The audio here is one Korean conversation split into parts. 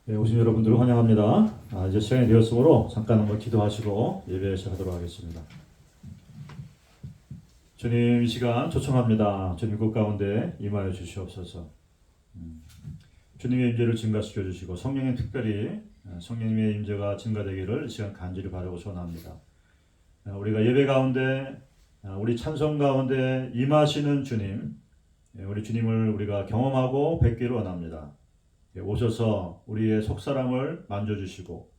네, 오신 여러분들을 환영합니다. 이제 시간이 되었으므로 잠깐 한번 기도하시고 예배 시작하도록 하겠습니다. 주님, 이 시간 초청합니다. 주님 그 가운데 임하여 주시옵소서. 주님의 임재를 증가시켜 주시고 성령의 특별히 성령님의 임재가 증가되기를 이 시간 간절히 바라고 소원합니다. 우리가 예배 가운데 우리 찬송 가운데 임하시는 주님, 우리 주님을 우리가 경험하고 뵙기를 원합니다. 오셔서 우리의 속사람을 만져주시고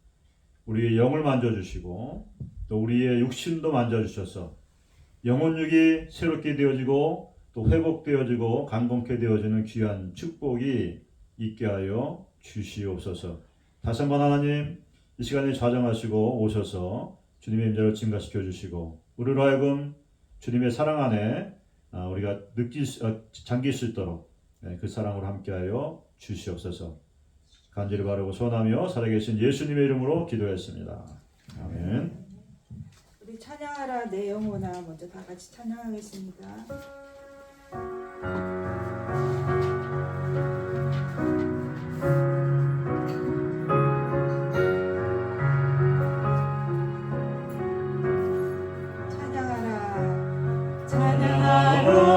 우리의 영을 만져주시고 또 우리의 육신도 만져주셔서 영혼육이 새롭게 되어지고 또 회복되어지고 강건케 되어지는 귀한 축복이 있게 하여 주시옵소서. 다시 한번 하나님, 이 시간에 좌정하시고 오셔서 주님의 임재를 증가시켜 주시고 우리로 하여금 주님의 사랑 안에 우리가 잠길 수 있도록 그 사랑으로 함께하여 주시옵소서. 간절히 바라고 소원하며 살아계신 예수님의 이름으로 기도했습니다. 아멘. 우리 찬양하라 내 영혼아, 먼저 다 같이 찬양하겠습니다. 찬양하라, 찬양하라.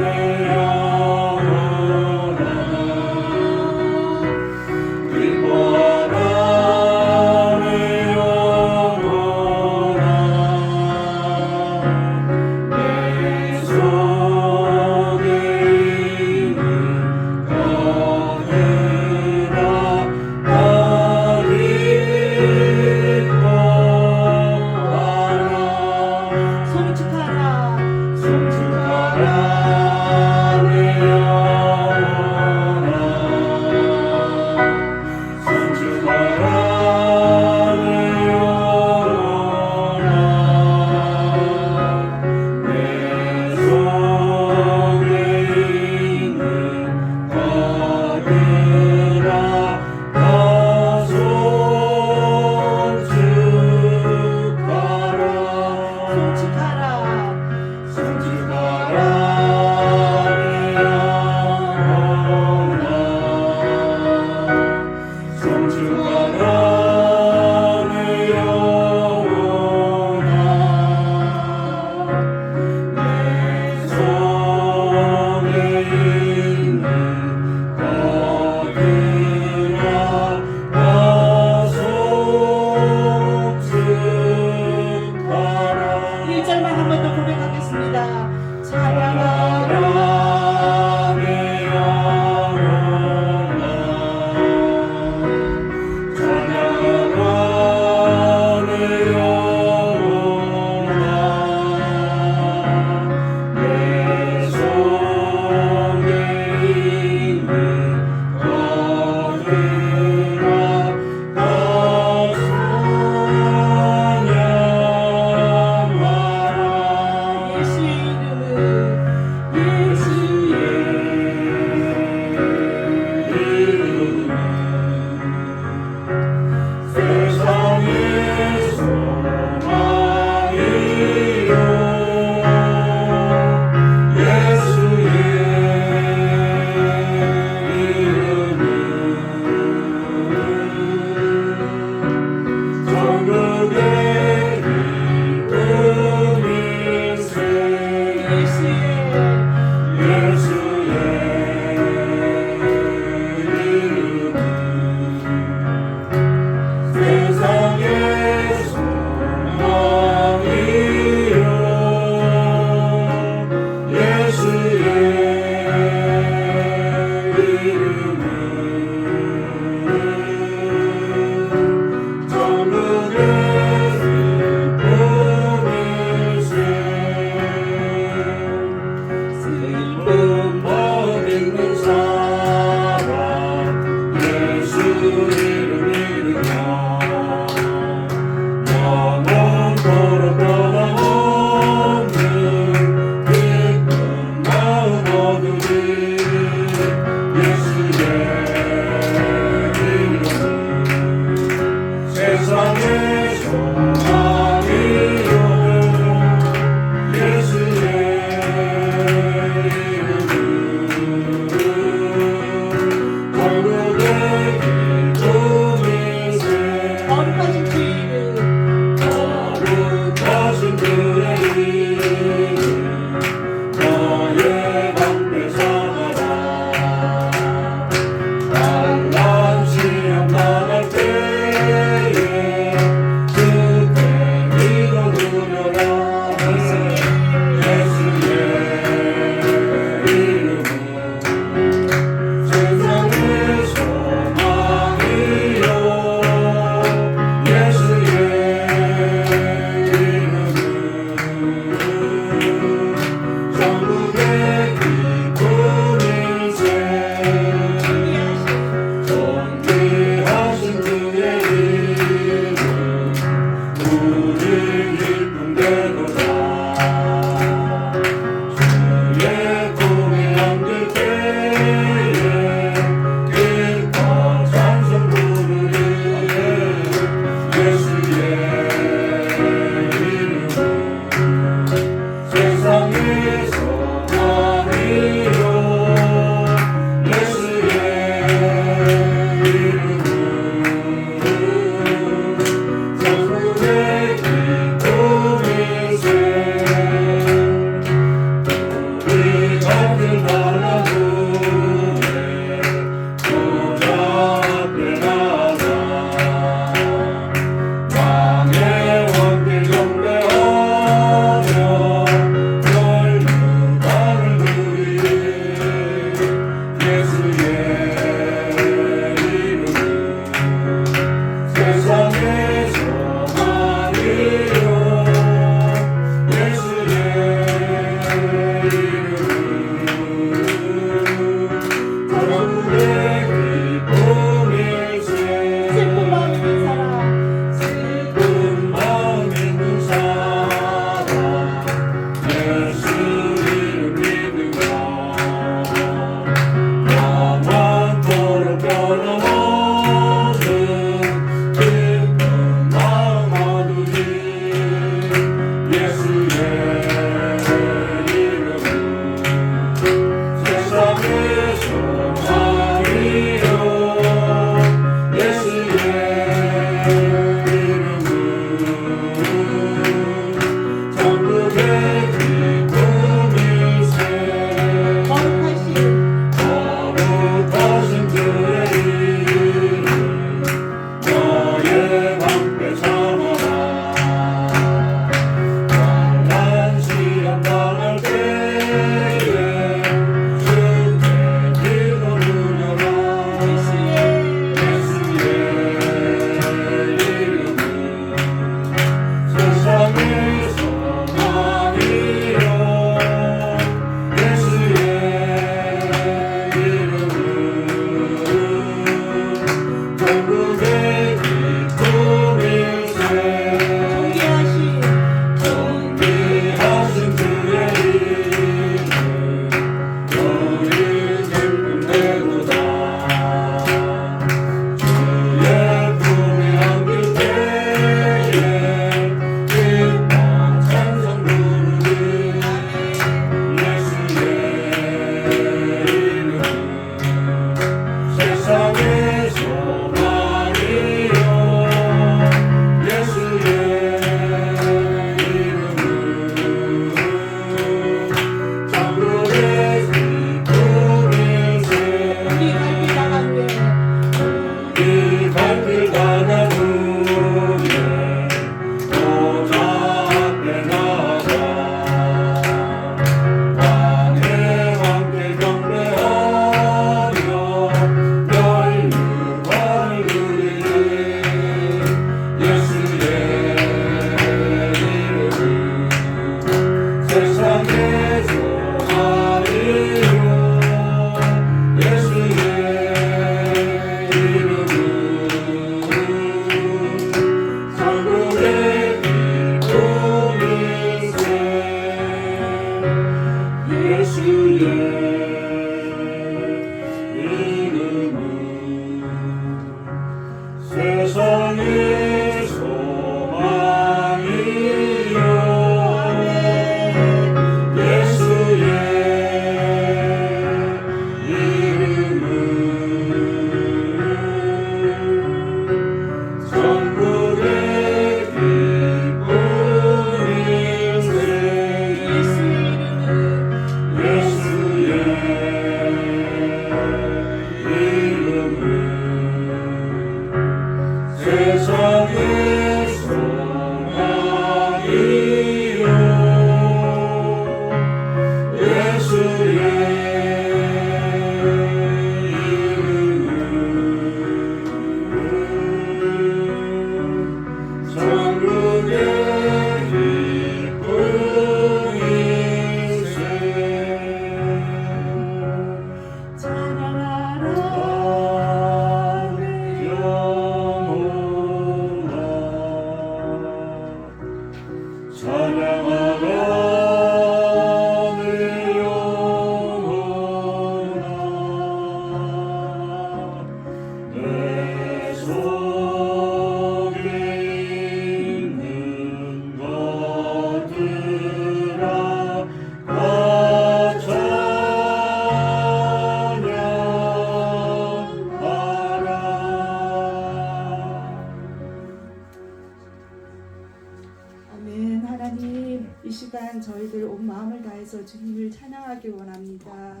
아멘. 하나님, 이 시간 저희들 온 마음을 다해서 주님을 찬양하기 원합니다.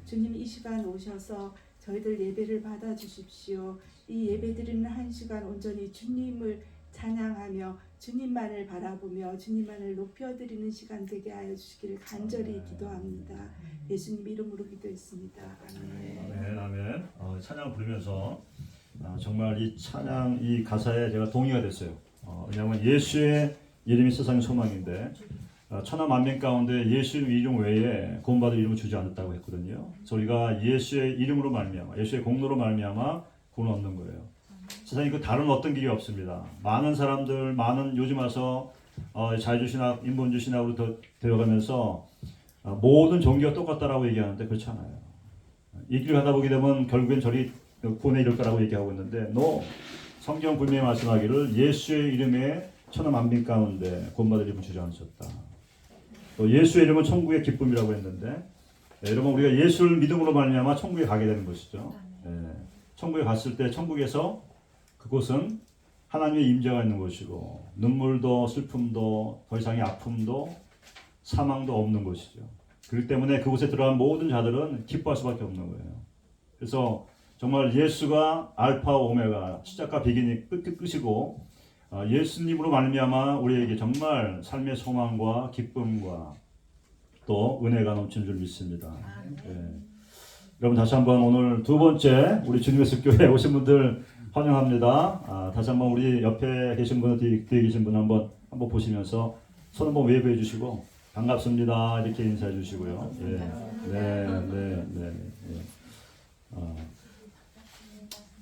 주님, 이 시간 오셔서 저희들 예배를 받아 주십시오. 이 예배 드리는 한 시간 온전히 주님을 찬양하며 주님만을 바라보며 주님만을 높여드리는 시간 되게 하여 주시기를 간절히 기도합니다. 예수님 이름으로 기도했습니다. 아멘. 아멘, 아멘. 찬양 부르면서 정말 이 찬양 이 가사에 제가 동의가 됐어요. 왜냐하면 예수의 이름이 세상의 소망인데 천하 만민 가운데 예수 이름 외에 구원받을 이름을 주지 않았다고 했거든요. 그래서 우리가 예수의 이름으로 말미암아 예수의 공로로 말미암아 구원 얻는 거예요. 세상에 그 다른 어떤 길이 없습니다. 많은 사람들 많은 요즘 와서 자유주신학 인본주신학으로 되어가면서 모든 종교가 똑같다라고 얘기하는데 그렇지 않아요. 이 길 가다 보게 되면 결국엔 저리 구원에 이를 거라고 얘기하고 있는데 성경 분명히 말씀하기를 예수의 이름에 천하 만민 가운데 구원받을 이름을 주지 않으셨다. 또 예수의 이름은 천국의 기쁨이라고 했는데 여러분 우리가 예수를 믿음으로 말미암아 천국에 가게 되는 것이죠. 천국에 갔을 때 천국에서 그곳은 하나님의 임재가 있는 곳이고 눈물도 슬픔도 더 이상의 아픔도 사망도 없는 곳이죠. 그렇기 때문에 그곳에 들어간 모든 자들은 기뻐할 수밖에 없는 거예요. 그래서 정말 예수가 알파 오메가 시작과 비기니 끝이고 예수님으로 말미암아 우리에게 정말 삶의 소망과 기쁨과 또 은혜가 넘치는 줄 믿습니다. 여러분 다시 한번 오늘 두 번째 우리 주님의 습교회에 오신 분들 환영합니다. 다시 한번 우리 옆에 계신 분, 뒤에 계신 분 한번 보시면서 손 한번 웨이브해 주시고 반갑습니다 이렇게 인사해 주시고요.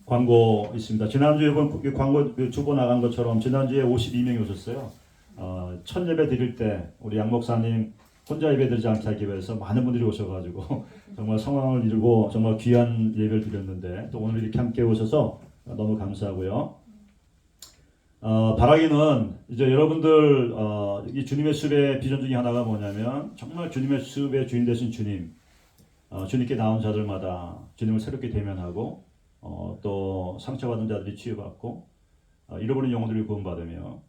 광고 있습니다. 지난주에 광고 주보 나간 것처럼 지난주에 52명이 오셨어요. 첫 예배 드릴 때 우리 양 목사님 혼자 예배 드리지 않게 하기 위해서 많은 분들이 오셔가지고 정말 성황을 이루고 정말 귀한 예배를 드렸는데 또 오늘 이렇게 함께 오셔서 너무 감사하고요. 바라기는 이제 여러분들 이 주님의 숲의 비전 중에 하나가 뭐냐면 정말 주님의 숲의 주인 되신 주님, 주님께 나온 자들마다 주님을 새롭게 대면하고 또 상처받은 자들이 치유받고 잃어버린 영혼들이 구원받으며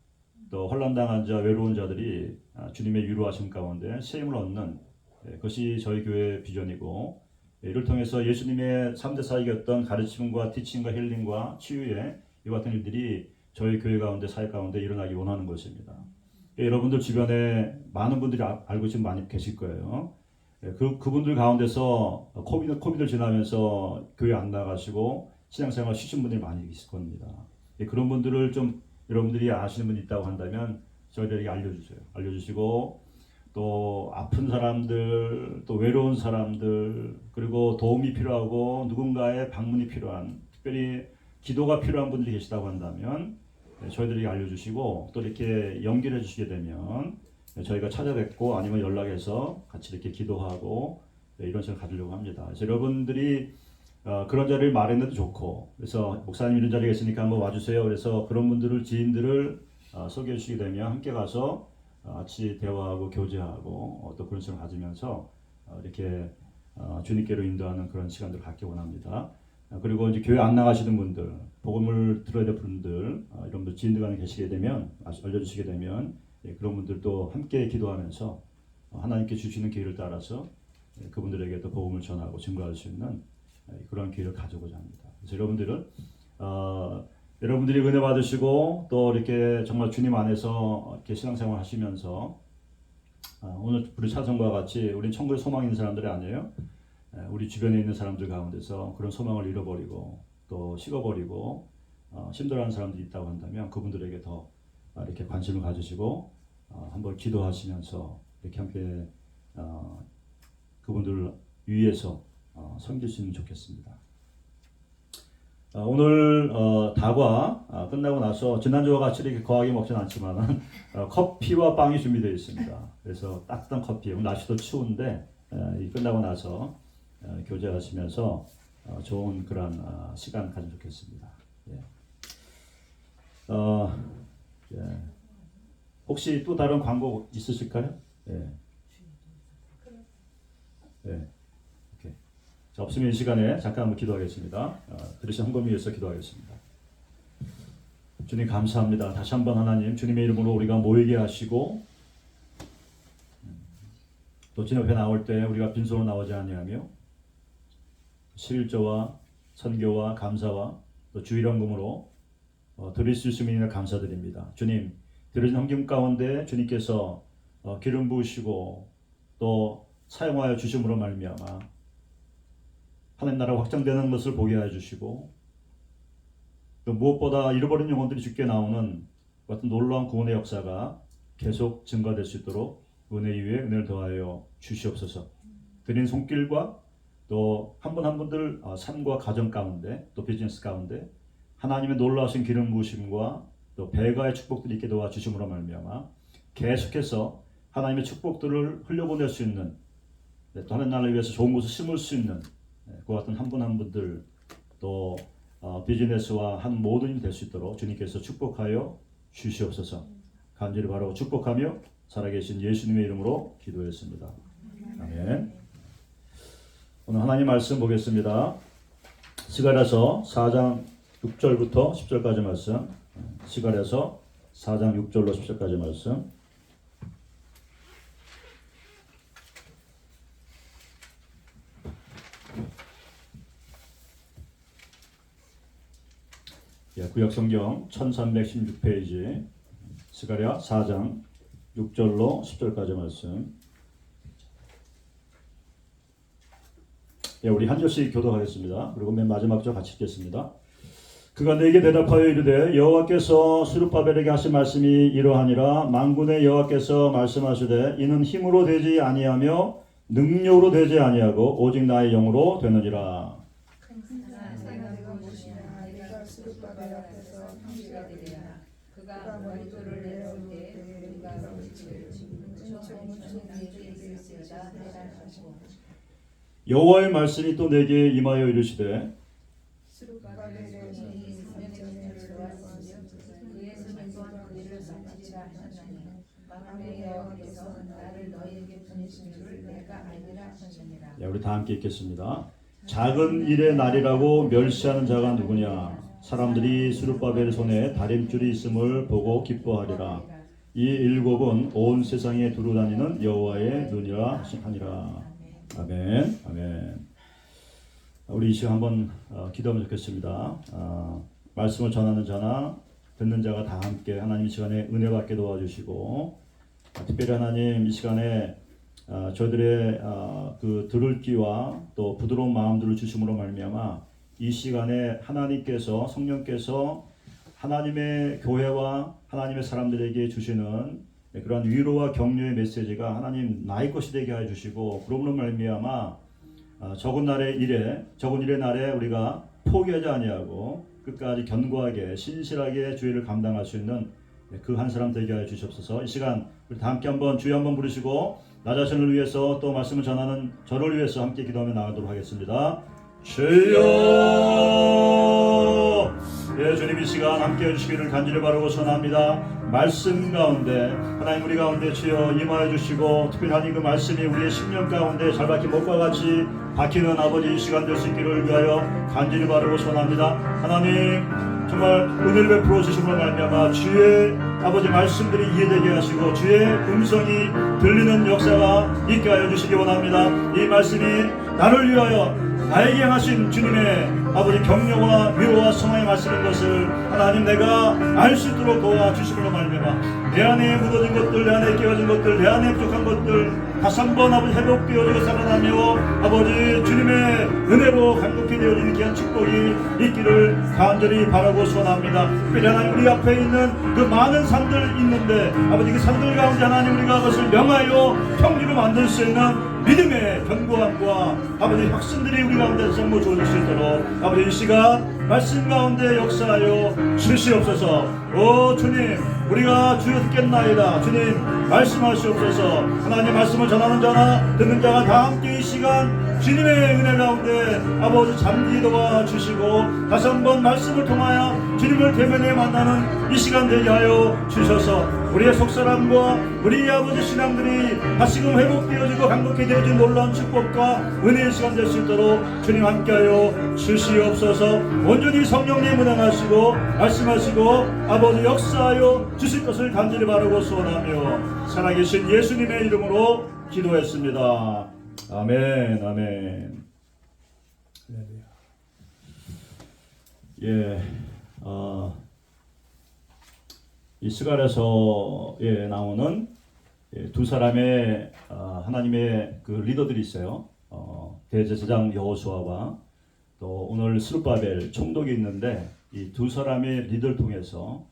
또 혼란당한 자, 외로운 자들이 주님의 위로하심 가운데 새 힘을 얻는 그것이 저희 교회의 비전이고 이를 통해서 예수님의 3대 사역이었던 가르침과 티칭과 힐링과 치유의 이와 같은 일들이 저희 교회 가운데 사역 가운데 일어나기 원하는 것입니다. 여러분들 주변에 많은 분들이 알고 지금 많이 계실 거예요. 그분들 가운데서 코비드 지나면서 교회 안 나가시고 신앙생활 쉬신 분들이 많이 계실 겁니다. 그런 분들을 좀 여러분들이 아시는 분이 있다고 한다면 저희들에게 알려주시고 또 아픈 사람들, 또 외로운 사람들, 그리고 도움이 필요하고 누군가의 방문이 필요한, 특별히 기도가 필요한 분들이 계시다고 한다면 저희들에게 알려주시고 또 이렇게 연결해 주시게 되면 저희가 찾아뵙고 아니면 연락해서 같이 이렇게 기도하고 이런 시간을 가지려고 합니다. 그래서 여러분들이 그런 자리를 마련해도 좋고, 그래서 목사님 이런 자리가 있으니까 한번 와주세요. 그래서 그런 분들을 지인들을 소개해 주시게 되면 함께 가서 같이 대화하고 교제하고 또 그런 시간을 가지면서 이렇게 주님께로 인도하는 그런 시간들을 갖기 원합니다. 그리고 이제 교회 안 나가시는 분들, 복음을 들어야 될 분들, 이런 분들 지인들 간에 계시게 되면 알려주시게 되면 그런 분들도 함께 기도하면서 하나님께 주시는 기회를 따라서 그분들에게 또 복음을 전하고 증거할 수 있는 그런 기회를 가져오고자 합니다. 그래서 여러분들이 은혜 받으시고 또 이렇게 정말 주님 안에서 이렇게 신앙생활 하시면서 오늘 우리 찬송과 같이 우리 천국의 소망 있는 사람들이 아니에요. 우리 주변에 있는 사람들 가운데서 그런 소망을 잃어버리고 또 식어버리고 힘들어하는 사람들이 있다고 한다면 그분들에게 더 이렇게 관심을 가지시고 한번 기도하시면서 이렇게 함께 그분들을 위해서 섬기시면 좋겠습니다. 오늘 다과 끝나고 나서 지난주와 같이 이렇게 거하게 먹지는 않지만 커피와 빵이 준비되어 있습니다. 그래서 따뜻한 커피, 날씨도 추운데 끝나고 나서 교제하시면서 좋은 그런 시간 가지면 좋겠습니다. 혹시 또 다른 광고 있으실까요? 자, 없으면 이 시간에 잠깐 한번 기도하겠습니다. 들으신 헌금을 위해서 기도하겠습니다. 주님 감사합니다. 다시 한번 하나님 주님의 이름으로 우리가 모이게 하시고 또 주님 앞에 나올 때 우리가 빈손으로 나오지 아니하며 11조와 선교와 감사와 또 주일헌금으로 드릴 수 있음이니 감사드립니다. 주님 드려진 헌금 가운데 주님께서 기름 부으시고 또 사용하여 주심으로 말미암아 하나님 나라 확장되는 것을 보게 해 주시고 또 무엇보다 잃어버린 영혼들이 주께 나오는 같은 놀라운 구원의 역사가 계속 증가될 수 있도록 은혜 위에 은혜를 더하여 주시옵소서. 드린 손길과 또 한 분 한 분들 삶과 가정 가운데 또 비즈니스 가운데 하나님의 놀라우신 기름 부으심과 또 배가의 축복들이 있게 도와 주심으로 말미암아 계속해서 하나님의 축복들을 흘려보낼 수 있는 또 하나님 나라를 위해서 좋은 것을 심을 수 있는 그 같은 한 분 한 분들 또 비즈니스와 한 모든이 될 수 있도록 주님께서 축복하여 주시옵소서. 간절히 바라고 축복하며 살아계신 예수님의 이름으로 기도했습니다. 아멘. 오늘 하나님 말씀 보겠습니다. 스가랴서 4장 6절부터 10절까지 말씀. 스가랴서 4장 6절로 10절까지 말씀. 구약성경 1316페이지 스가랴 4장 6절로 10절까지 말씀. 우리 한 절씩 교독하겠습니다. 그리고 맨 마지막 절 같이 읽겠습니다. 그가 내게 대답하여 이르되 여호와께서 스룹바벨에게 하신 말씀이 이러하니라. 만군의 여호와께서 말씀하시되 이는 힘으로 되지 아니하며 능력으로 되지 아니하고 오직 나의 영으로 되느니라. 여호와의 말씀이 또 내게 임하여 이르시되 우리 다 함께 읽겠습니다. 작은 일의 날이라고 멸시하는 자가 누구냐? 사람들이 스룹바벨 손에 다림줄이 있음을 보고 기뻐하리라. 이 일곱은 온 세상에 두루다니는 여호와의 눈이라 하니라. 아멘. 아멘. 우리 이 시간 한번 기도하면 좋겠습니다. 말씀을 전하는 자나 듣는 자가 다 함께 하나님 이 시간에 은혜 받게 도와주시고 특별히 하나님 이 시간에 저희들의 그 들을 귀와 또 부드러운 마음들을 주심으로 말미암아 이 시간에 하나님께서 성령께서 하나님의 교회와 하나님의 사람들에게 주시는 그러한 위로와 격려의 메시지가 하나님 나의 것이 되게 하여 주시고 그러므로 말미암아 적은 일의 날에 우리가 포기하지 아니하고 끝까지 견고하게 신실하게 주의를 감당할 수 있는 그 한 사람 되게 하여 주시옵소서. 이 시간 우리 다 함께 한번 주여 한번 부르시고 나 자신을 위해서 또 말씀을 전하는 저를 위해서 함께 기도하며 나가도록 하겠습니다. 주여, 주님 이 시간 함께 해주시기를 간절히 바라고 선합니다. 말씀 가운데 하나님 우리 가운데 주여 임하여 주시고 특별히 하나님 그 말씀이 우리의 심령 가운데 잘 박힌 못과 같이 박히는 아버지 이 시간 될 수 있기를 위하여 간절히 바라고 선합니다. 하나님 정말 은혜를 베풀어 주심으로 말미암아 주의 아버지 말씀들이 이해되게 하시고 주의 음성이 들리는 역사가 있게 하여 주시기 원합니다. 이 말씀이 나를 위하여 나에게 하신 주님의 아버지 격려와 위로와 성화의 말씀인 것을 하나님 내가 알 수 있도록 도와주심으로 말미암아 내 안에 묻어진 것들, 내 안에 깨어진 것들, 내 안에 부족한 것들 다시 한번 아버지 회복되어지고 살아나며 아버지 주님의 은혜로 간곡히 되어지는 귀한 축복이 있기를 간절히 바라고 소원합니다. 특별히 하나님 우리 앞에 있는 그 많은 산들 있는데 아버지 그 산들 가운데 하나님 우리가 그것을 명하여 평지로 만들 수 있는 믿음의 견고함과 아버지 확신들이 우리 가운데 전부 주어질 수 있도록 아버지 이 시간 말씀 가운데 역사하여 주시옵소서. 오 주님 우리가 주여 듣겠나이다. 주님 말씀하시옵소서. 하나님 말씀을 전하는 자나 듣는 자가 다 함께 이 시간 주님의 은혜 가운데 아버지 잠기 도와주시고 다시 한번 말씀을 통하여 주님을 대면에 만나는 이 시간 되게 하여 주셔서 우리의 속사람과 우리 아버지 신앙들이 다시금 회복되어지고 강력히 되어진 놀라운 축복과 은혜의 시간 될 수 있도록 주님 함께하여 주시옵소서. 온전히 성령님 운행하시고 말씀하시고 아버지 역사하여 주실 것을 간절히 바라고 소원하며 살아계신 예수님의 이름으로 기도했습니다. 아멘. 아멘. 예, 이 스갈에서 나오는 두 사람의 하나님의 그 리더들이 있어요. 대제사장 여호수아와 또 오늘 스룹바벨 총독이 있는데 이 두 사람의 리더를 통해서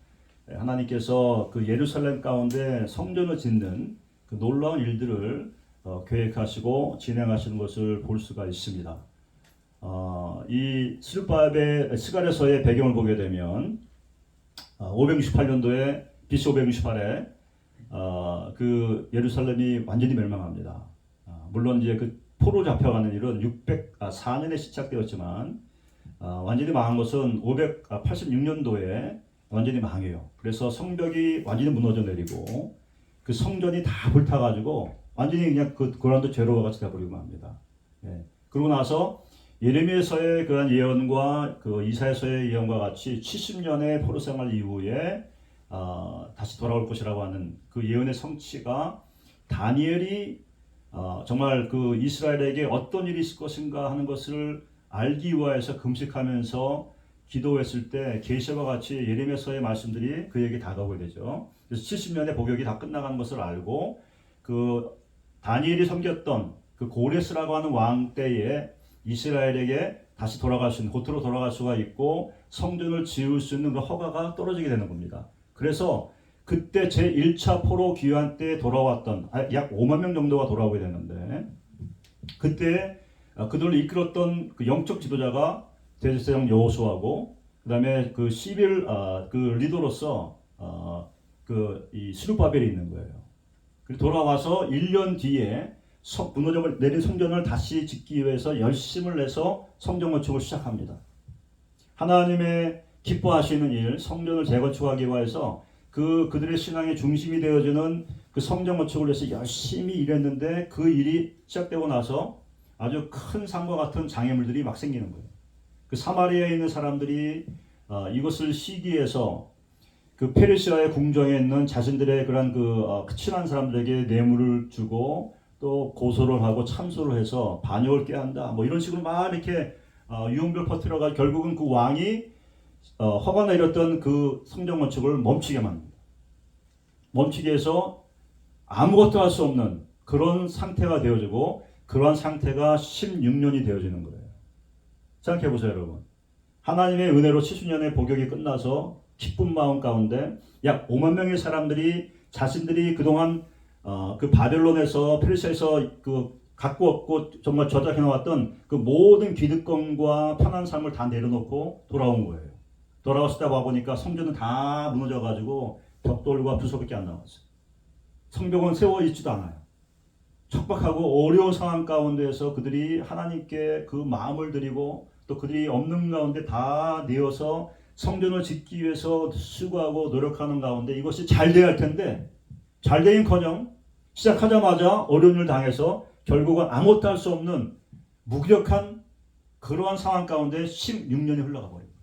하나님께서 그 예루살렘 가운데 성전을 짓는 그 놀라운 일들을 계획하시고 진행하시는 것을 볼 수가 있습니다. 이 스룹바벨 스갈에서의 배경을 보게 되면 568년도에 BC 568에 그 예루살렘이 완전히 멸망합니다. 물론 이제 그 포로 잡혀가는 일은 604년에 시작되었지만 완전히 망한 것은 586년도에 완전히 망해요. 그래서 성벽이 완전히 무너져 내리고 그 성전이 다 불타가지고 완전히 그냥 그 고란도 제로가 같이 돼버리고 맙니다. 예. 그러고 나서 예레미야서의 그런 예언과 그 이사야서의 예언과 같이 70년의 포로 생활 이후에 다시 돌아올 것이라고 하는 그 예언의 성취가 다니엘이 정말 그 이스라엘에게 어떤 일이 있을 것인가 하는 것을 알기 위하여서 금식하면서 기도했을 때 계시와 같이 예레미야서의 말씀들이 그에게 다가오게 되죠. 그래서 70년의 복역이 다 끝나가는 것을 알고 그 다니엘이 섬겼던 그 고레스라고 하는 왕 때에 이스라엘에게 다시 돌아갈 수 있는 고토로 돌아갈 수가 있고 성전을 지을 수 있는 그 허가가 떨어지게 되는 겁니다. 그래서 그때 제1차 포로 귀환 때 돌아왔던 약 5만 명 정도가 돌아오게 되는데 그때 그들을 이끌었던 그 영적 지도자가 대제사장 여호수아고 그다음에 그 11 그 리더로서 그 이 스룹바벨이 있는 거예요. 그리고 돌아와서 1년 뒤에 무너져 내린 성전을 다시 짓기 위해서 열심을 내서 성전 건축을 시작합니다. 하나님의 기뻐하시는 일, 성전을 재건축하기 위해서 그들의 신앙의 중심이 되어지는 그 성전 건축을 위해서 열심히 일했는데 그 일이 시작되고 나서 아주 큰 산과 같은 장애물들이 막 생기는 거예요. 그 사마리아에 있는 사람들이 이것을 시기해서 그 페르시아의 궁정에 있는 자신들의 그런 그 친한 사람들에게 뇌물을 주고 또 고소를 하고 참소를 해서 반역을 깨한다. 뭐 이런 식으로 막 이렇게 유흥비를 퍼뜨려가 결국은 그 왕이 허가 내렸던 그 성전 건축을 멈추게 만듭니다. 멈추게 해서 아무것도 할 수 없는 그런 상태가 되어지고 그러한 상태가 16년이 되어지는 거예요. 생각해 보세요, 여러분. 하나님의 은혜로 70년의 복역이 끝나서 기쁜 마음 가운데 약 5만 명의 사람들이 자신들이 그동안 그 바벨론에서 페르시아에서 그 갖고 없고 정말 저작해 놓았던 그 모든 기득권과 편한 삶을 다 내려놓고 돌아온 거예요. 돌아왔을 때 와보니까 성전은 다 무너져가지고 벽돌과 부서밖에 안 남았어요. 성벽은 세워 있지도 않아요. 척박하고 어려운 상황 가운데에서 그들이 하나님께 그 마음을 드리고 또 그들이 없는 가운데 다 내어서 성전을 짓기 위해서 수고하고 노력하는 가운데 이것이 잘 돼야 할 텐데 잘 되긴커녕 시작하자마자 어려운 일을 당해서 결국은 아무것도 할 수 없는 무기력한 그러한 상황 가운데 16년이 흘러가 버린 거예요.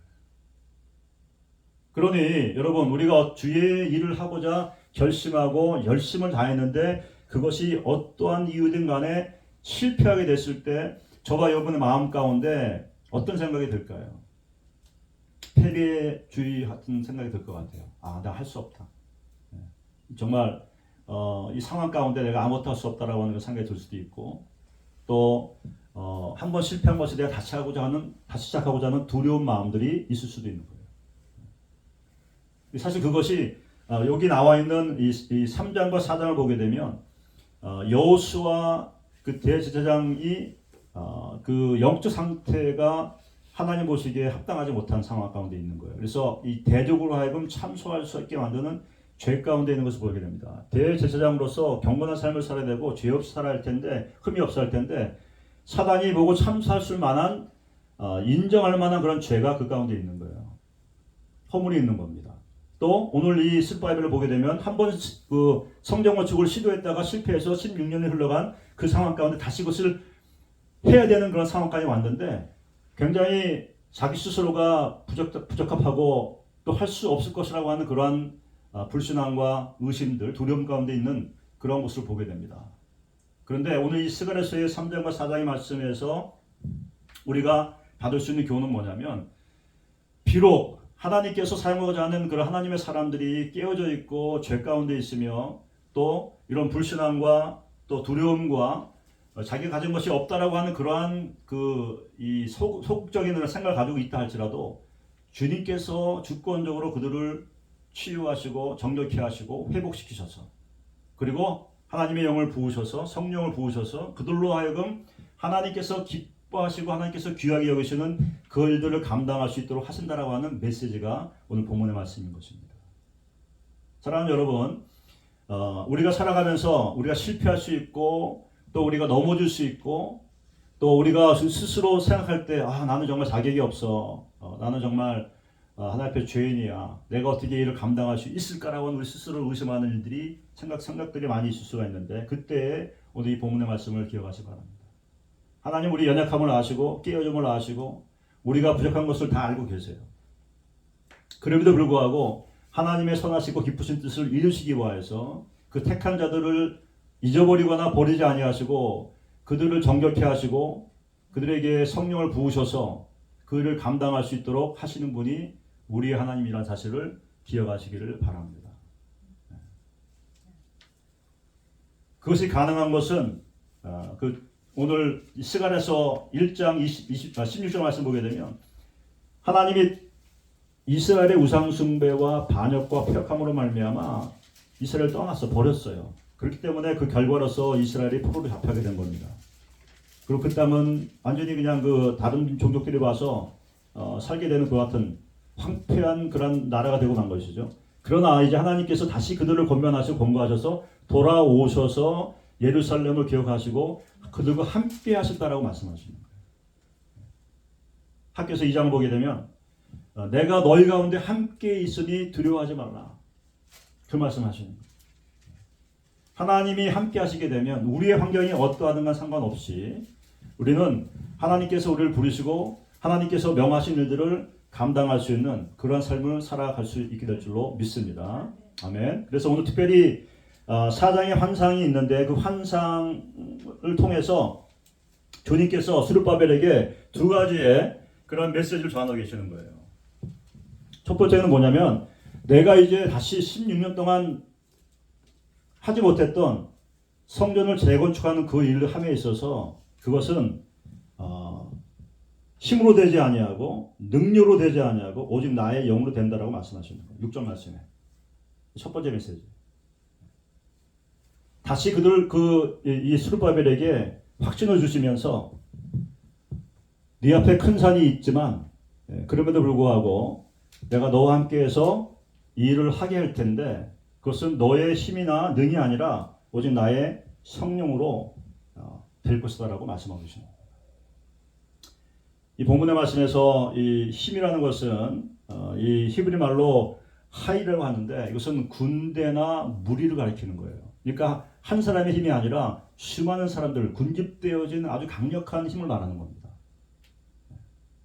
그러니 여러분 우리가 주의 일을 하고자 결심하고 열심을 다했는데 그것이 어떠한 이유든 간에 실패하게 됐을 때 저와 여러분의 마음 가운데 어떤 생각이 들까요? 패배주의 같은 생각이 들 것 같아요. 나 할 수 없다. 정말 이 상황 가운데 내가 아무것도 할 수 없다라고 하는 생각이 들 수도 있고 또 한 번 실패한 것에 내가 다시 시작하고자 하는 두려운 마음들이 있을 수도 있는 거예요. 사실 그것이 여기 나와 있는 이 3장과 4장을 보게 되면 여호수아 그 대제사장이 그 영적 상태가 하나님 보시기에 합당하지 못한 상황 가운데 있는 거예요. 그래서 이 대적으로 하여금 참소할 수 있게 만드는 죄 가운데 있는 것을 보게 됩니다. 대제사장으로서 경건한 삶을 살아야 되고 죄 없이 살아야 할 텐데 흠이 없어야 할 텐데 사단이 보고 참수할 만한 인정할 만한 그런 죄가 그 가운데 있는 거예요. 허물이 있는 겁니다. 또 오늘 이 스바이블을 보게 되면 한 번 그 성전 건축을 시도했다가 실패해서 16년이 흘러간 그 상황 가운데 다시 그것을 해야 되는 그런 상황까지 왔는데 굉장히 자기 스스로가 부적합하고 또 할 수 없을 것이라고 하는 그러한 불신앙과 의심들, 두려움 가운데 있는 그런 모습을 보게 됩니다. 그런데 오늘 이 스가랴서의 3장과 4장의 말씀에서 우리가 받을 수 있는 교훈은 뭐냐면, 비록 하나님께서 사용하고자 하는 그런 하나님의 사람들이 깨어져 있고 죄 가운데 있으며 또 이런 불신앙과 또 두려움과 자기가 가진 것이 없다라고 하는 그러한 이 소극적인 생각을 가지고 있다 할지라도 주님께서 주권적으로 그들을 치유하시고 정결케 하시고 회복시키셔서, 그리고 하나님의 영을 부으셔서 성령을 부으셔서 그들로 하여금 하나님께서 기뻐하시고 하나님께서 귀하게 여기시는 그 일들을 감당할 수 있도록 하신다라고 하는 메시지가 오늘 본문의 말씀인 것입니다. 사랑하는 여러분, 우리가 살아가면서 우리가 실패할 수 있고 또 우리가 넘어질 수 있고 또 우리가 스스로 생각할 때 나는 정말 자격이 없어, 나는 정말 하나님 앞에 죄인이야, 내가 어떻게 이 일을 감당할 수 있을까라고 우리 스스로 의심하는 일들이 생각들이 많이 있을 수가 있는데, 그때 오늘 이 본문의 말씀을 기억하시기 바랍니다. 하나님 우리 연약함을 아시고 깨어짐을 아시고 우리가 부족한 것을 다 알고 계세요. 그럼에도 불구하고 하나님의 선하시고 기쁘신 뜻을 이루시기 위하여서 그 택한 자들을 잊어버리거나 버리지 아니하시고 그들을 정결케 하시고 그들에게 성령을 부으셔서 그 일을 감당할 수 있도록 하시는 분이 우리의 하나님이라는 사실을 기억하시기를 바랍니다. 그것이 가능한 것은 오늘 스가랴서 1장 16절 말씀 보게 되면, 하나님이 이스라엘의 우상 숭배와 반역과 폐역함으로 말미암아 이스라엘을 떠났어, 버렸어요. 그렇기 때문에 그 결과로서 이스라엘이 포로로 잡혀가게 된 겁니다. 그리고 그 땅은 완전히 그냥 다른 종족들이 와서 살게 되는 그 같은 황폐한 그런 나라가 되고 난 것이죠. 그러나 이제 하나님께서 다시 그들을 권면하시고 권고하셔서 돌아오셔서 예루살렘을 기억하시고 그들과 함께 하신다라고 말씀하시는 거예요. 학교에서 2장을 보게 되면 내가 너희 가운데 함께 있으니 두려워하지 말라, 그 말씀하시는 거예요. 하나님이 함께 하시게 되면 우리의 환경이 어떠하든가 상관없이 우리는 하나님께서 우리를 부르시고 하나님께서 명하신 일들을 감당할 수 있는 그런 삶을 살아갈 수 있게 될 줄로 믿습니다. 아멘. 그래서 오늘 특별히 4장의 환상이 있는데 그 환상을 통해서 주님께서 스룹바벨에게 두 가지의 그런 메시지를 전하고 계시는 거예요. 첫 번째는 뭐냐면, 내가 이제 다시 16년 동안 하지 못했던 성전을 재건축하는 그 일을 함에 있어서 그것은 힘으로 되지 아니하고 능력으로 되지 아니하고 오직 나의 영으로 된다라고 말씀하시는 거예요. 6절 말씀에 첫 번째 메시지. 다시 이 스룹바벨에게 확신을 주시면서 네 앞에 큰 산이 있지만 그럼에도 불구하고 내가 너와 함께해서 이 일을 하게 할 텐데 그것은 너의 힘이나 능이 아니라 오직 나의 성령으로 될 것이다라고 말씀하고 계십니다. 이 본문의 말씀에서 이 힘이라는 것은 이 히브리 말로 하이라고 하는데 이것은 군대나 무리를 가리키는 거예요. 그러니까 한 사람의 힘이 아니라 수많은 사람들, 군집되어진 아주 강력한 힘을 말하는 겁니다.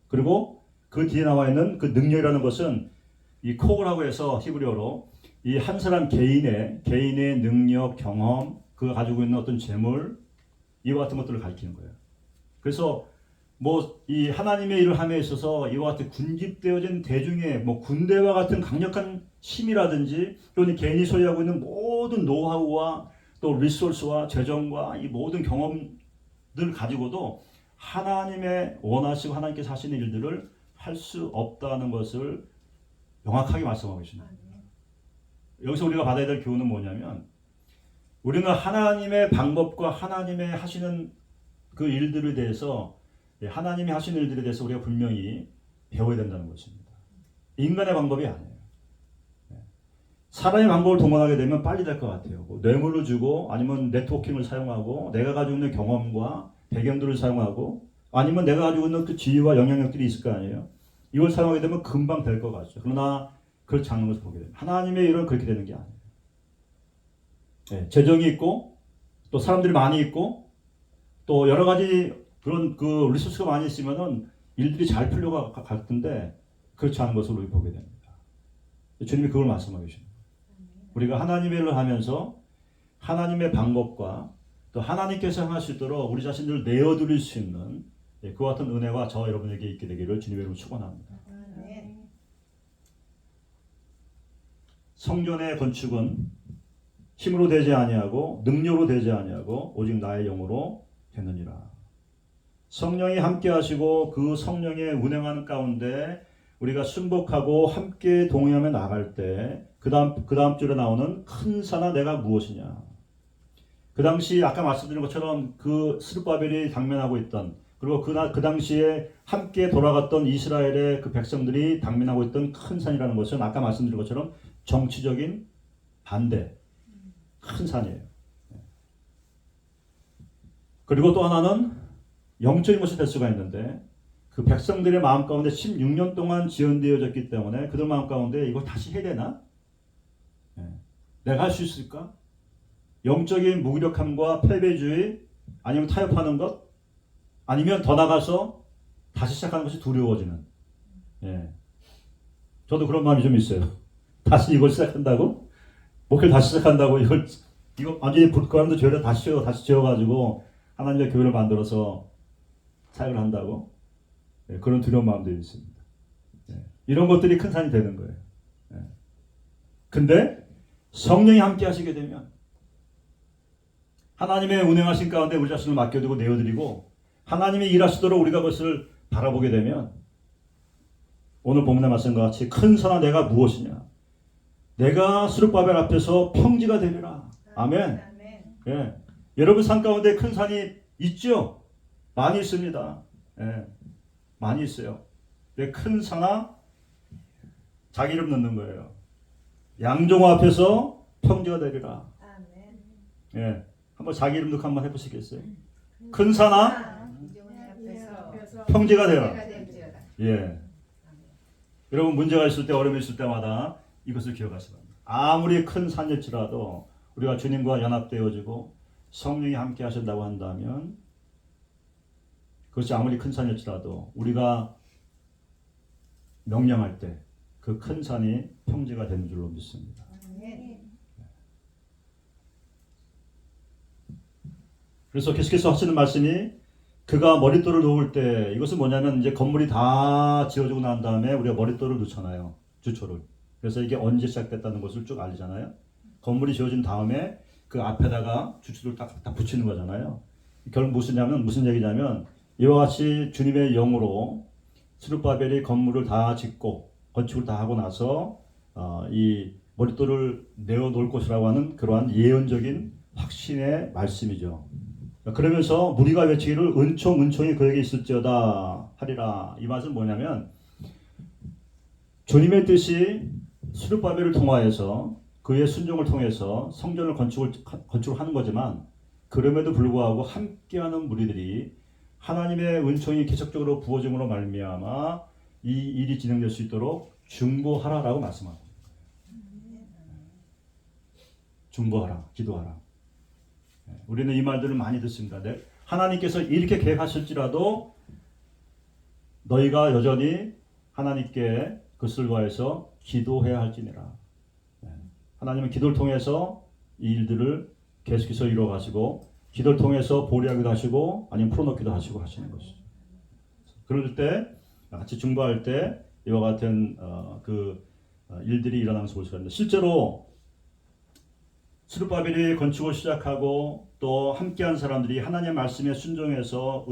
그리고 그 뒤에 나와 있는 그 능력이라는 것은 이 코어라고 해서 히브리어로 이 한 사람 개인의 능력, 경험, 그가 가지고 있는 어떤 재물, 이와 같은 것들을 가리키는 거예요. 그래서 이 하나님의 일을 함에 있어서 이와 같은 군집되어진 대중의 군대와 같은 강력한 힘이라든지 또는 개인이 소유하고 있는 모든 노하우와 또 리소스와 재정과 이 모든 경험들을 가지고도 하나님의 원하시고 하나님께서 하시는 일들을 할 수 없다는 것을 명확하게 말씀하고 계십니다. 여기서 우리가 받아야 될 교훈은 뭐냐면, 우리는 하나님의 방법과 하나님의 하시는 그 일들에 대해서, 하나님이 하시는 일들에 대해서 우리가 분명히 배워야 된다는 것입니다. 인간의 방법이 아니에요. 사람의 방법을 동원하게 되면 빨리 될 것 같아요. 뇌물을 주고 아니면 네트워킹을 사용하고 내가 가지고 있는 경험과 배경들을 사용하고 아니면 내가 가지고 있는 그 지위와 영향력들이 있을 거 아니에요. 이걸 사용하게 되면 금방 될 것 같죠. 그러나 그렇지 않은 것을 보게 됩니다. 하나님의 일은 그렇게 되는 게 아니에요. 네, 재정이 있고 또 사람들이 많이 있고 또 여러 가지 그런 그 리소스가 많이 있으면은 일들이 잘 풀려가 갈 텐데 그렇지 않은 것을 우리 보게 됩니다. 주님이 그걸 말씀하고 계십니다. 우리가 하나님의 일을 하면서 하나님의 방법과 또 하나님께서 행할 수 있도록 우리 자신들을 내어드릴 수 있는 그와 같은 은혜가 저와 여러분에게 있게 되기를 주님의 이름으로 축원합니다. 성전의 건축은 힘으로 되지 아니하고 능력으로 되지 아니하고 오직 나의 영으로 되느니라. 성령이 함께 하시고 그 성령의 운행하는 가운데 우리가 순복하고 함께 동행하며 나갈 때 그 다음 줄에 나오는 큰 산아 내가 무엇이냐. 그 당시 아까 말씀드린 것처럼 그 스룹바벨이 당면하고 있던 그리고 그 당시에 함께 돌아갔던 이스라엘의 그 백성들이 당면하고 있던 큰 산이라는 것은 아까 말씀드린 것처럼 정치적인 반대 큰 산이에요. 그리고 또 하나는 영적인 것이 될 수가 있는데 그 백성들의 마음 가운데 16년 동안 지연되어졌기 때문에 그들 마음 가운데 이거 다시 해야 되나? 내가 할 수 있을까? 영적인 무기력함과 패배주의 아니면 타협하는 것 아니면 더 나가서 다시 시작하는 것이 두려워지는 저도 그런 마음이 좀 있어요. 다시 이걸 시작한다고? 목회를 다시 시작한다고 이거 완전히 불가능도 죄를 다시 지어가지고 하나님의 교회를 만들어서 사역을 한다고? 그런 두려운 마음들이 있습니다. 이런 것들이 큰 산이 되는 거예요. 근데 성령이 함께 하시게 되면 하나님의 운행하신 가운데 우리 자신을 맡겨두고 내어드리고 하나님이 일하시도록 우리가 그것을 바라보게 되면 오늘 본문의 말씀과 같이 큰 산아 내가 무엇이냐. 내가 스룹바벨 앞에서 평지가 되리라. 아멘. 예. 여러분 산 가운데 큰 산이 있죠? 많이 있습니다. 많이 있어요. 큰 산아 자기 이름 넣는 거예요. 양종 앞에서 평지가 되리라. 예. 한번 자기 이름 넣고 한번 해보시겠어요? 큰 산아 평지가 되라. 예. 여러분 문제가 있을 때 어려움이 있을 때마다 이것을 기억하시기 바랍니다. 아무리 큰 산일지라도 우리가 주님과 연합되어지고 성령이 함께 하신다고 한다면 그것이 아무리 큰 산일지라도 우리가 명령할 때 그 큰 산이 평지가 되는 줄로 믿습니다. 그래서 계속해서 하시는 말씀이 그가 머릿돌을 놓을 때 이것은 뭐냐면 이제 건물이 다 지어지고 난 다음에 우리가 머릿돌을 놓잖아요. 주초를. 그래서 이게 언제 시작됐다는 것을 쭉 알리잖아요. 건물이 지어진 다음에 그 앞에다가 주초를 딱 붙이는 거잖아요. 결국 무슨 얘기냐면 이와 같이 주님의 영으로 스룹바벨이 건물을 다 짓고 건축을 다 하고 나서 이 머릿돌을 내어놓을 것이라고 하는 그러한 예언적인 확신의 말씀이죠. 그러면서 무리가 외치기를 은총이 그에게 있을지어다 하리라. 이 말은 뭐냐면 주님의 뜻이 스룹바벨을 통하여서 그의 순종을 통해서 성전을 건축을 하는 거지만 그럼에도 불구하고 함께하는 무리들이 하나님의 은총이 계속적으로 부어짐으로 말미암아 이 일이 진행될 수 있도록 중보하라라고 말씀합니다. 중보하라, 기도하라. 우리는 이 말들을 많이 듣습니다. 하나님께서 이렇게 계획하실지라도 너희가 여전히 하나님께 그것을 위해서 기도해야 할지니라. 하나님은 기도를 통해서 이 일들을 계속해서 이루어가시고 기도를 통해서 보리하기도 하시고 아니면 풀어놓기도 하시고 하시는 것이죠. 그럴 때 같이 중보할 때 이와 같은 일들이 일어나면서 볼 수가 있는데 실제로 스룹바벨이 건축을 시작하고 또 함께한 사람들이 하나님의 말씀에 순종해서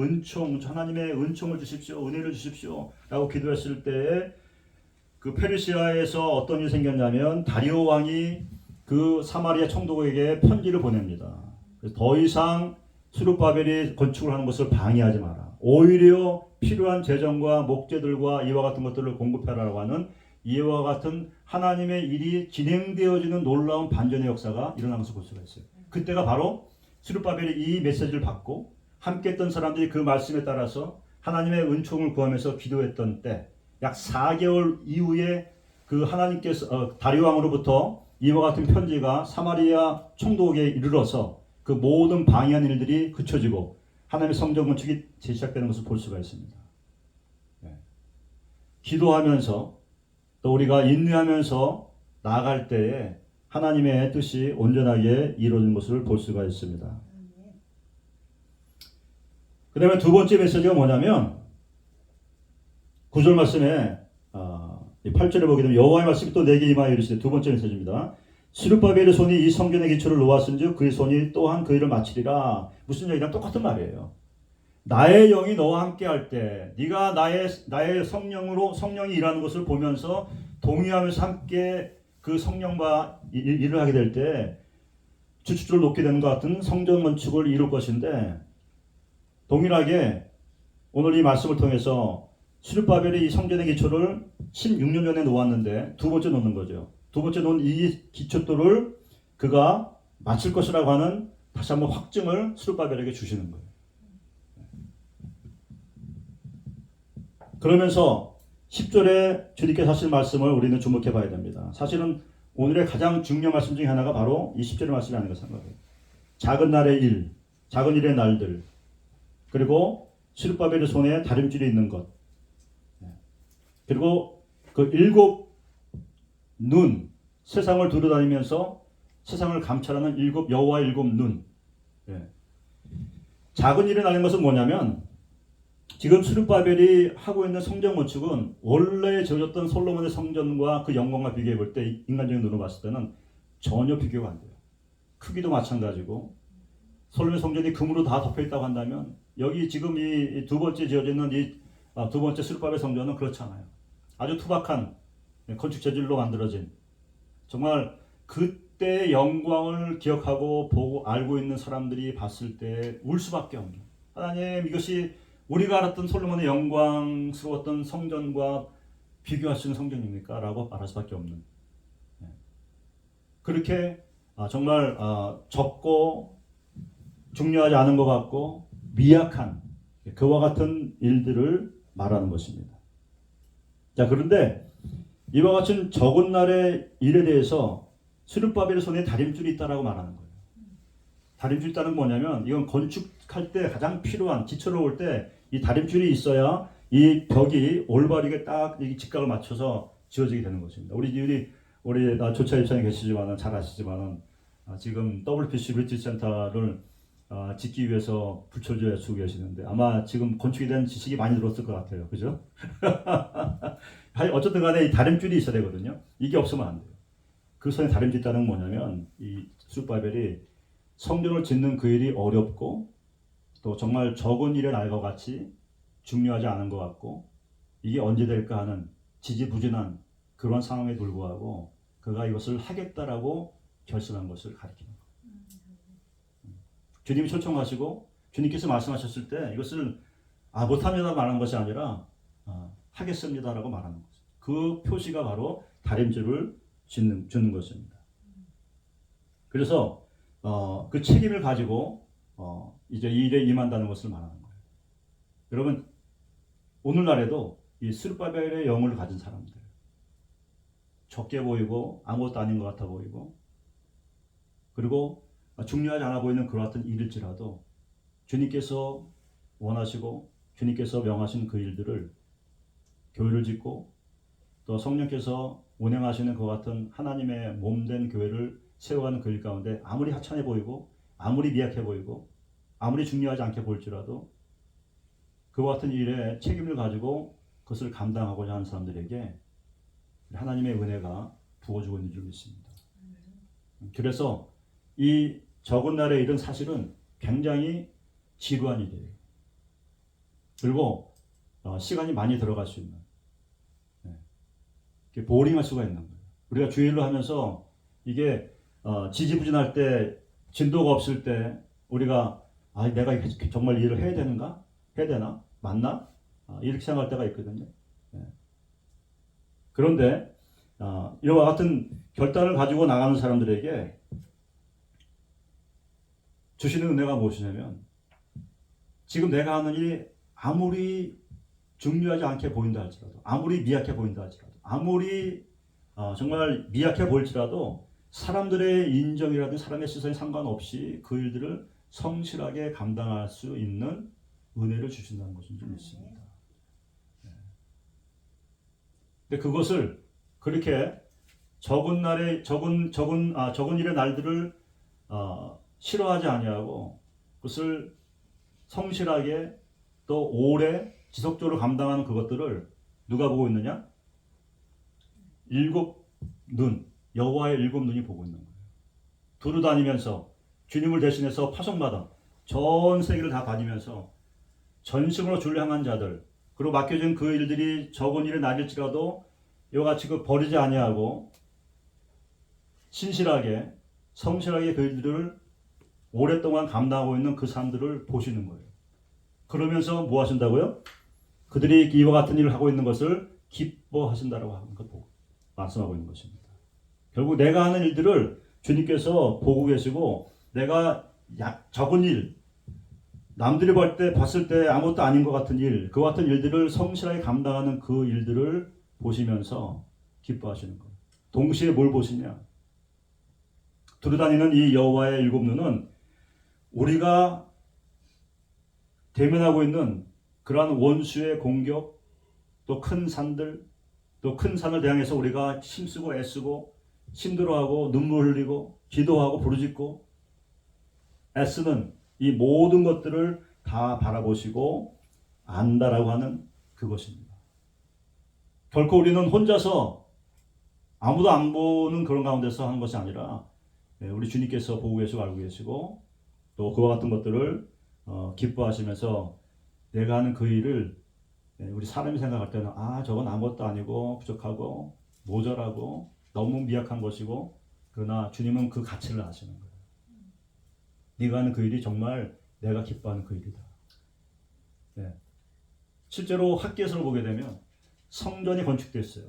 하나님의 은총을 주십시오, 은혜를 주십시오 라고 기도했을 때에 그 페르시아에서 어떤 일이 생겼냐면 다리오 왕이 그 사마리아 총독에게 편지를 보냅니다. 그래서 더 이상 스룹바벨이 건축을 하는 것을 방해하지 마라. 오히려 필요한 재정과 목재들과 이와 같은 것들을 공급하라고 하는 이와 같은 하나님의 일이 진행되어지는 놀라운 반전의 역사가 일어나면서 볼 수가 있어요. 그때가 바로 스룹바벨이 이 메시지를 받고 함께했던 사람들이 그 말씀에 따라서 하나님의 은총을 구하면서 기도했던 때, 약 4개월 이후에 그 하나님께서 다리 왕으로부터 이와 같은 편지가 사마리아 총독에게 이르러서 그 모든 방해한 일들이 그쳐지고 하나님의 성전 건축이 재시작되는 것을 볼 수가 있습니다. 기도하면서 또 우리가 인내하면서 나아갈 때에 하나님의 뜻이 온전하게 이루어진 것을 볼 수가 있습니다. 그 다음에 두 번째 메시지가 뭐냐면 9절 말씀에 8절에 보게 되면 여호와의 말씀이 또 내게 임하여 이르시되, 두 번째 메시지입니다. 스룹바벨의 손이 이 성전의 기초를 놓았은즉 그의 손이 또한 그 일을 마치리라. 무슨 얘기냐? 똑같은 말이에요. 나의 영이 너와 함께 할 때, 네가 나의 성령이 일하는 것을 보면서 동의하면서 함께 그 성령과 일을 하게 될 때 주춧줄을 놓게 되는 것 같은 성전 건축을 이룰 것인데, 동일하게 오늘 이 말씀을 통해서 스룹바벨이 이 성전의 기초를 16년 전에 놓았는데 두 번째 놓는 거죠. 두 번째 놓은 이 기초돌을 그가 마칠 것이라고 하는 다시 한번 확증을 스룹바벨에게 주시는 거예요. 그러면서 10절에 주님께서 하실 말씀을 우리는 주목해 봐야 됩니다. 사실은 오늘의 가장 중요한 말씀 중에 하나가 바로 이 10절의 말씀이 아닌가 생각해요. 작은 날의 일, 작은 일의 날들, 그리고 스룹바벨의 손에 다림줄이 있는 것, 그리고 그 7 눈, 세상을 두루다니면서 세상을 감찰하는 여호와의 7 눈. 작은 일이 나는 것은 뭐냐면, 지금 스룹바벨이 하고 있는 성전 건축은 원래 지어졌던 솔로몬의 성전과 그 영광과 비교해 볼 때 인간적인 눈으로 봤을 때는 전혀 비교가 안 돼요. 크기도 마찬가지고, 솔로몬의 성전이 금으로 다 덮여 있다고 한다면 여기 지금 이 두 번째 지어지는 두 번째 스룹바벨 성전은 그렇지 않아요. 아주 투박한 건축 재질로 만들어진, 정말 그때의 영광을 기억하고 보고 알고 있는 사람들이 봤을 때 울 수밖에 없는, 하나님, 이것이 우리가 알았던 솔로몬의 영광스러웠던 성전과 비교할 수 있는 성전입니까? 라고 말할 수밖에 없는, 그렇게 정말 적고 중요하지 않은 것 같고 미약한 그와 같은 일들을 말하는 것입니다. 자, 그런데 이와 같은 적은 날의 일에 대해서 스룹바벨의 손에 다림줄이 있다라고 말하는 거예요. 다림줄이 있다는 건 뭐냐면, 이건 건축할 때 가장 필요한, 기초를 올 때 이 다림줄이 있어야 이 벽이 올바르게 딱 직각을 맞춰서 지어지게 되는 것입니다. 우리 조차 입장에 계시지만은 잘 아시지만은 지금 WPC 리트리트 센터를 짓기 위해서 불철주야 쓰고 계시는데, 아마 지금 건축에 대한 지식이 많이 들었을 것 같아요. 그죠? 어쨌든 간에 이 다림줄이 있어야 되거든요. 이게 없으면 안 돼요. 그 손에 다림줄이 있다는 건 뭐냐면, 이 스룹바벨이 성전을 짓는 그 일이 어렵고 또 정말 적은 일의 날과 같이 중요하지 않은 것 같고, 이게 언제 될까 하는 지지부진한 그런 상황에 불구하고 그가 이것을 하겠다라고 결심한 것을 가리키는 거예요. 주님이 초청하시고 주님께서 말씀하셨을 때 이것을 못합니다 말하는 것이 아니라 하겠습니다라고 말하는 거죠. 그 표시가 바로 다림줄을 주는 것입니다. 그래서 그 책임을 가지고 이제 이 일에 임한다는 것을 말하는 거예요. 여러분, 오늘날에도 이 스룹바벨의 영을 가진 사람들, 적게 보이고 아무것도 아닌 것 같아 보이고, 그리고 중요하지 않아 보이는 그와 같은 일일지라도 주님께서 원하시고 주님께서 명하신 그 일들을, 교회를 짓고 또 성령께서 운행하시는 그와 같은 하나님의 몸된 교회를 세워가는 그 일 가운데 아무리 하찮아 보이고 아무리 미약해 보이고 아무리 중요하지 않게 보일지라도 그와 같은 일에 책임을 가지고 그것을 감당하고자 하는 사람들에게 하나님의 은혜가 부어주고 있는 줄 믿습니다. 그래서 이 적은 날의 일은 사실은 굉장히 지루한 일이에요. 그리고 시간이 많이 들어갈 수 있는, 보링할 수가 있는 거예요. 우리가 주일로 하면서 이게 지지부진할 때, 진도가 없을 때 우리가 내가 정말 일을 해야 되는가? 해야 되나? 맞나? 이렇게 생각할 때가 있거든요. 그런데 이와 같은 결단을 가지고 나가는 사람들에게 주시는 은혜가 무엇이냐면, 지금 내가 하는 일이 아무리 중요하지 않게 보인다 할지라도, 아무리 미약해 보인다 할지라도, 아무리 정말 미약해 보일지라도 사람들의 인정이라든지 사람의 시선에 상관없이 그 일들을 성실하게 감당할 수 있는 은혜를 주신다는 것을 좀 믿습니다. 근데 그것을 그렇게 적은 일의 날들을 싫어하지 아니하고 그것을 성실하게 또 오래 지속적으로 감당하는 그것들을 누가 보고 있느냐? 여호와의 일곱 눈이 보고 있는 거예요. 두루 다니면서 주님을 대신해서 파송마다 전 세계를 다 다니면서 전심으로 주를 향한 자들, 그리고 맡겨진 그 일들이 적은 일의 날일지라도 이와 같이 버리지 아니하고 신실하게 성실하게 그 일들을 오랫동안 감당하고 있는 그 사람들을 보시는 거예요. 그러면서 뭐 하신다고요? 그들이 이와 같은 일을 하고 있는 것을 기뻐하신다라고 하는 것 보고 말씀하고 있는 것입니다. 결국 내가 하는 일들을 주님께서 보고 계시고, 내가 적은 일, 남들이 봤을 때 아무것도 아닌 것 같은 일, 그 같은 일들을 성실하게 감당하는 그 일들을 보시면서 기뻐하시는 거예요. 동시에 뭘 보시냐? 두루다니는 이 여호와의 일곱 눈은 우리가 대면하고 있는 그러한 원수의 공격, 또 큰 산들, 또 큰 산을 대항해서 우리가 힘쓰고 애쓰고 힘들어하고 눈물 흘리고 기도하고 부르짖고 애쓰는 이 모든 것들을 다 바라보시고 안다라고 하는 그것입니다. 결코 우리는 혼자서 아무도 안 보는 그런 가운데서 하는 것이 아니라 우리 주님께서 보고 계시고 알고 계시고 또 그와 같은 것들을 기뻐하시면서 내가 하는 그 일을 우리 사람이 생각할 때는 저건 아무것도 아니고 부족하고 모자라고 너무 미약한 것이고, 그러나 주님은 그 가치를 아시는 거예요. 네가 하는 그 일이 정말 내가 기뻐하는 그 일이다. 실제로 학계에서 보게 되면 성전이 건축됐어요.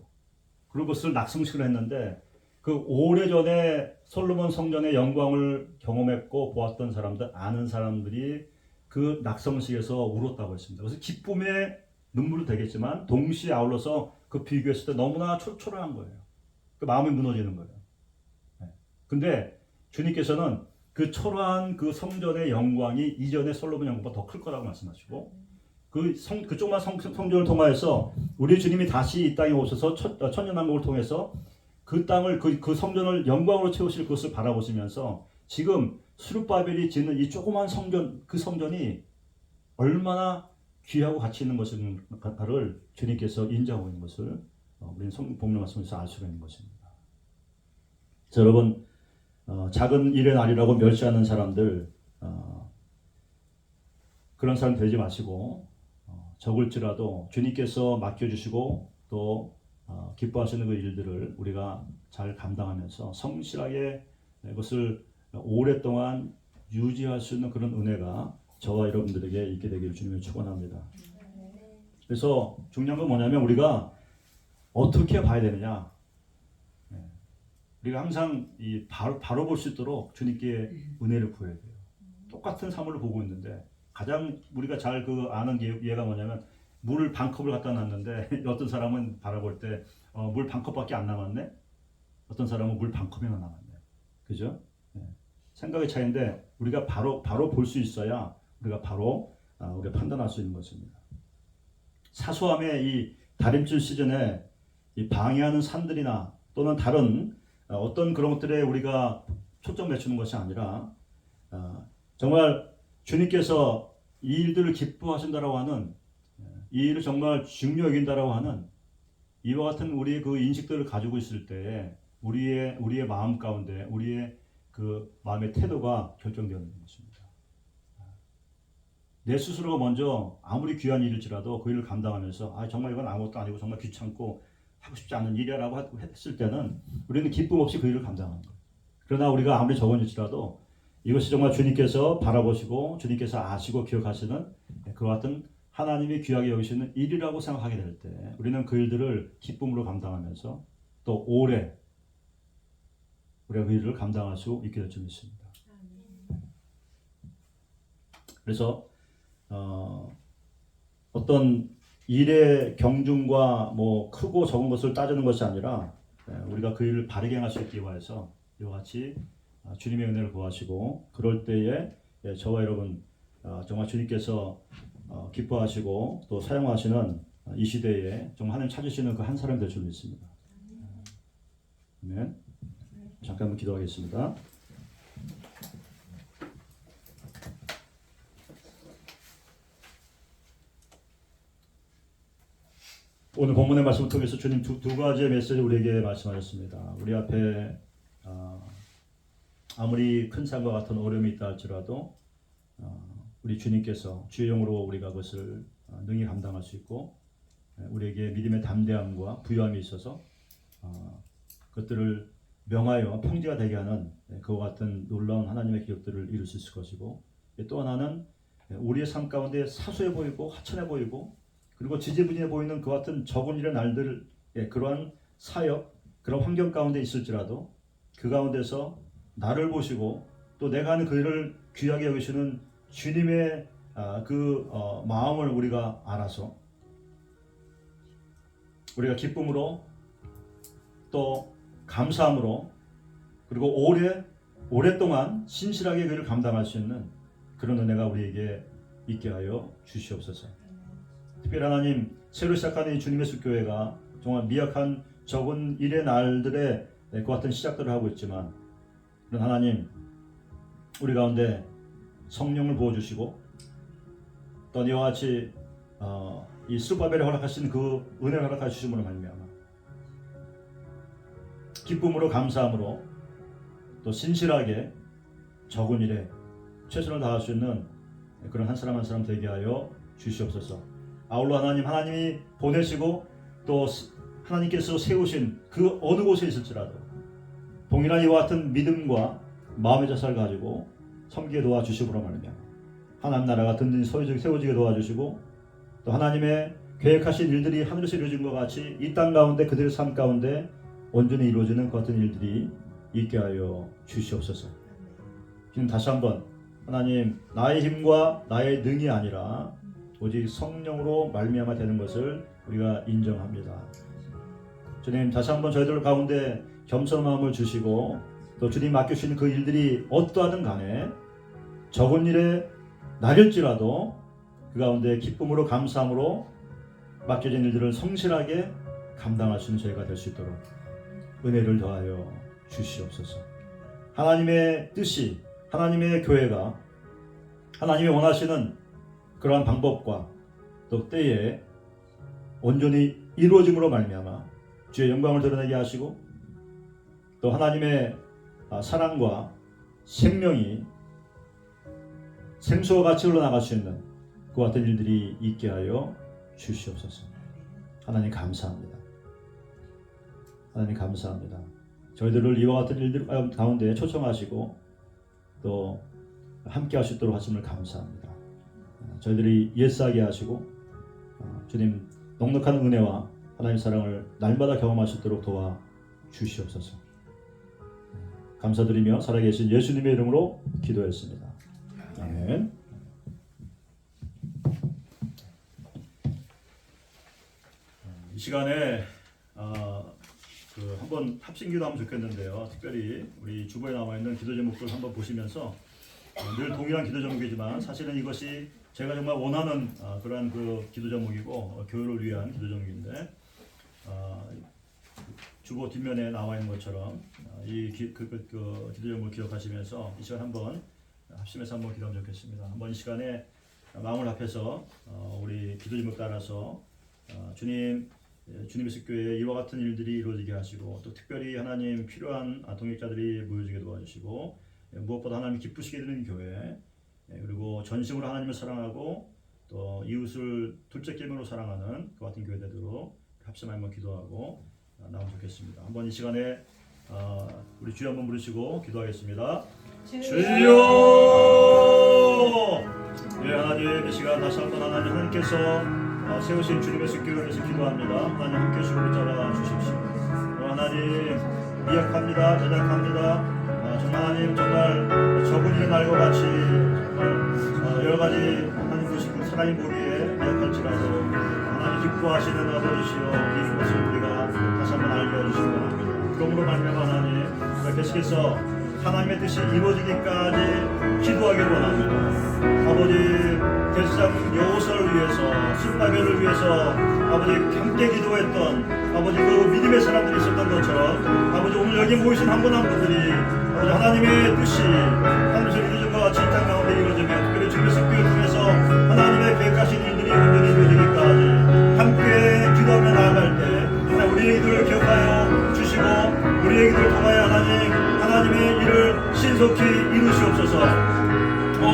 그리고 그것을 낙성식을 했는데 그 오래전에 솔로몬 성전의 영광을 경험했고 보았던 사람들, 아는 사람들이 그 낙성식에서 울었다고 했습니다. 그래서 기쁨의 눈물도 되겠지만 동시에 아울러서 그 비교했을 때 너무나 초라한 거예요. 그 마음이 무너지는 거예요. 근데 주님께서는 그 초라한 그 성전의 영광이 이전의 솔로몬 영광보다 더 클 거라고 말씀하시고, 그 조그만 성전을 통하여서 우리 주님이 다시 이 땅에 오셔서 천년왕국을 통해서 그 땅을 그 성전을 영광으로 채우실 것을 바라보시면서 지금 스룹바벨이 짓는 이 조그만 성전, 그 성전이 얼마나 귀하고 가치 있는 것인가를 주님께서 인정하고 있는 것을 우리는 본문 말씀에서 알 수가 있는 것입니다. 그래서 여러분, 작은 일의 날이라고 멸시하는 사람들, 그런 사람 되지 마시고 적을지라도 주님께서 맡겨주시고 또 기뻐하시는 그 일들을 우리가 잘 감당하면서 성실하게 그것을 오랫동안 유지할 수 있는 그런 은혜가 저와 여러분들에게 있게 되기를 주님을 축원합니다. 그래서 중요한 건 뭐냐면 우리가 어떻게 봐야 되느냐. 우리가 항상 바로 볼 수 있도록 주님께 은혜를 구해야 돼요. 똑같은 사물을 보고 있는데 가장 우리가 잘 아는 예가 뭐냐면 물 반컵을 갖다 놨는데 어떤 사람은 바라볼 때 물 반컵밖에 안 남았네. 어떤 사람은 물 반컵이나 남았네. 그죠? 생각의 차이인데 우리가 바로 볼 수 있어야 우리가 바로 우리가 판단할 수 있는 것입니다. 사소함의 이 다림질 시즌에 이 방해하는 산들이나 또는 다른 어떤 그런 것들에 우리가 초점 맞추는 것이 아니라 정말 주님께서 이 일들을 기뻐하신다라고 하는, 이 일을 정말 중요히 여긴다라고 하는 이와 같은 우리의 그 인식들을 가지고 있을 때 우리의 마음 가운데 우리의 그 마음의 태도가 결정되는 것입니다. 내 스스로가 먼저 아무리 귀한 일일지라도 그 일을 감당하면서 정말 이건 아무것도 아니고 정말 귀찮고 하고 싶지 않은 일이라고 했을 때는 우리는 기쁨 없이 그 일을 감당하는 거예요. 그러나 우리가 아무리 적은 일일지라도 이것이 정말 주님께서 바라보시고 주님께서 아시고 기억하시는 그와 같은 하나님이 귀하게 여기시는 일이라고 생각하게 될 때 우리는 그 일들을 기쁨으로 감당하면서 또 오래 우리가 그 일을 감당할 수 있게 될 줄 믿습니다. 그래서 어떤 일의 경중과 뭐 크고 적은 것을 따지는 것이 아니라 우리가 그 일을 바르게 행할 수 있기 위해서 이와 같이 주님의 은혜를 구하시고 그럴 때에 저와 여러분 정말 주님께서 기뻐하시고 또 사용하시는 이 시대에 정말 하나님 찾으시는 그 한 사람이 될 줄 믿습니다. 아멘. 잠깐만 기도하겠습니다. 오늘 본문의 말씀을 통해서 주님 두 가지의 메시지를 우리에게 말씀하셨습니다. 우리 앞에 아무리 큰 산과 같은 어려움이 있다 할지라도 우리 주님께서 주의 영으로 우리가 그것을 능히 감당할 수 있고 우리에게 믿음의 담대함과 부유함이 있어서 그것들을 명하여 평지가 되게 하는 그와 같은 놀라운 하나님의 기업들을 이룰 수 있을 것이고 또 하나는 우리의 삶 가운데 사소해 보이고 하찮아 보이고 그리고 지지부진해 보이는 그와 같은 적은 일의 날들 그러한 사역 그런 환경 가운데 있을지라도 그 가운데서 나를 보시고 또 내가 하는 그 일을 귀하게 여기시는 주님의 마음을 우리가 알아서 우리가 기쁨으로 또 감사함으로 그리고 오랫동안 신실하게 그 일을 감당할 수 있는 그런 은혜가 우리에게 있게 하여 주시옵소서. 특별히 하나님 새로 시작하는 이 주님의 숫교회가 정말 미약한 적은 일의 날들에 그 같은 시작들을 하고 있지만 그런 하나님 우리 가운데 성령을 부어주시고 또 이와 같이 이 스룹바벨에 허락하신 그 은혜를 허락하시므로 말미암아 기쁨으로 감사함으로 또 신실하게 적은 일에 최선을 다할 수 있는 그런 한 사람 한 사람 되게 하여 주시옵소서. 아울러 하나님이 보내시고 또 하나님께서 세우신 그 어느 곳에 있을지라도 동일한 이와 같은 믿음과 마음의 자세를 가지고 섬기게 도와주시므로 말미암아 하나님 나라가 든든히 세워지게 도와주시고 또 하나님의 계획하신 일들이 하늘에서 이루어진 것 같이 이 땅 가운데 그들의 삶 가운데 온전히 이루어지는 그 같은 일들이 있게 하여 주시옵소서. 지금 다시 한번 하나님 나의 힘과 나의 능이 아니라 오직 성령으로 말미암아 되는 것을 우리가 인정합니다. 주님 다시 한번 저희들 가운데 겸손한 마음을 주시고 또 주님 맡겨주시는 그 일들이 어떠하든 간에 적은 일에 날일지라도 그 가운데 기쁨으로 감사함으로 맡겨진 일들을 성실하게 감당할 수 있는 저희가 될 수 있도록 은혜를 더하여 주시옵소서. 하나님의 뜻이 하나님의 교회가 하나님이 원하시는 그러한 방법과 또 때에 온전히 이루어짐으로 말미암아 주의 영광을 드러내게 하시고 또 하나님의 사랑과 생명이 생수와 같이 흘러나갈 수 있는 그 같은 일들이 있게 하여 주시옵소서. 하나님 감사합니다. 하나님 감사합니다. 저희들을 이와 같은 일들 가운데 초청하시고 또 함께 할 수 있도록 하심을 감사합니다. 저희들이 예스하게 하시고 주님 넉넉한 은혜와 하나님 사랑을 날마다 경험할 수 있도록 도와 주시옵소서. 감사드리며 살아계신 예수님의 이름으로 기도했습니다. 아멘. 이 시간에 한번 합심기도 하면 좋겠는데요. 특별히 우리 주보에 나와 있는 기도 제목들 한번 보시면서 늘 동일한 기도 제목이지만 사실은 이것이 제가 정말 원하는 그러한 그 기도 제목이고 교회를 위한 기도 제목인데 주보 뒷면에 나와 있는 것처럼 이 기도 제목을 기억하시면서 이 시간 한번 합심해서 한번 기도하면 좋겠습니다. 한번 이 시간에 마음을 합해서 우리 기도 제목 따라서 주님의 습교회에 이와 같은 일들이 이루어지게 하시고 또 특별히 하나님 필요한 동역자들이 모여지게 도와주시고 무엇보다 하나님 기쁘시게 되는 교회 그리고 전심으로 하나님을 사랑하고 또 이웃을 둘째 계명으로 사랑하는 그 같은 교회 되도록 합심하여 한번 기도하고 나오면 좋겠습니다. 한번 이 시간에 우리 주여 한번 부르시고 기도하겠습니다. 주여! 예, 하나님 이 시간 다시 한번 하나님께서 세우신 주님의 습교를 위해서 기도합니다. 하나님 함께 주시고 붙잡아 주십시오. 하나님 미약합니다. 연약합니다. 정말 하나님 정말 적은 일의 날과 같이 정말 여러 가지 하나님 보시고 하나님 보기에 미약할지라도 하나님 기뻐하시는 아버지시여 이것을 우리가 다시 한번 알게 해주시기 바랍니다. 그러므로 말미암아 하나님 우리가 계속해서 하나님의 뜻이 이루어지기까지 기도하기를 원합니다. 아버지 대제사장 여호사를 위해서 스바벨을 위해서 아버지 함께 기도했던 아버지 그 믿음의 사람들이 있었던 것처럼 아버지 오늘 여기 모이신 한 분 한 분들이 아버지 하나님의 뜻이 하늘에서 이루어진 것 같이 이 땅 가운데 이루어지며 특별히 주님의 통해서 하나님의 계획하신 일들이 온전히 이루어지기까지 함께 기도하며 나아갈 때 우리의 기도를 기억하여 주시고 우리의 기도를 통하여 하나님의 일을 신속히 이루시옵소서.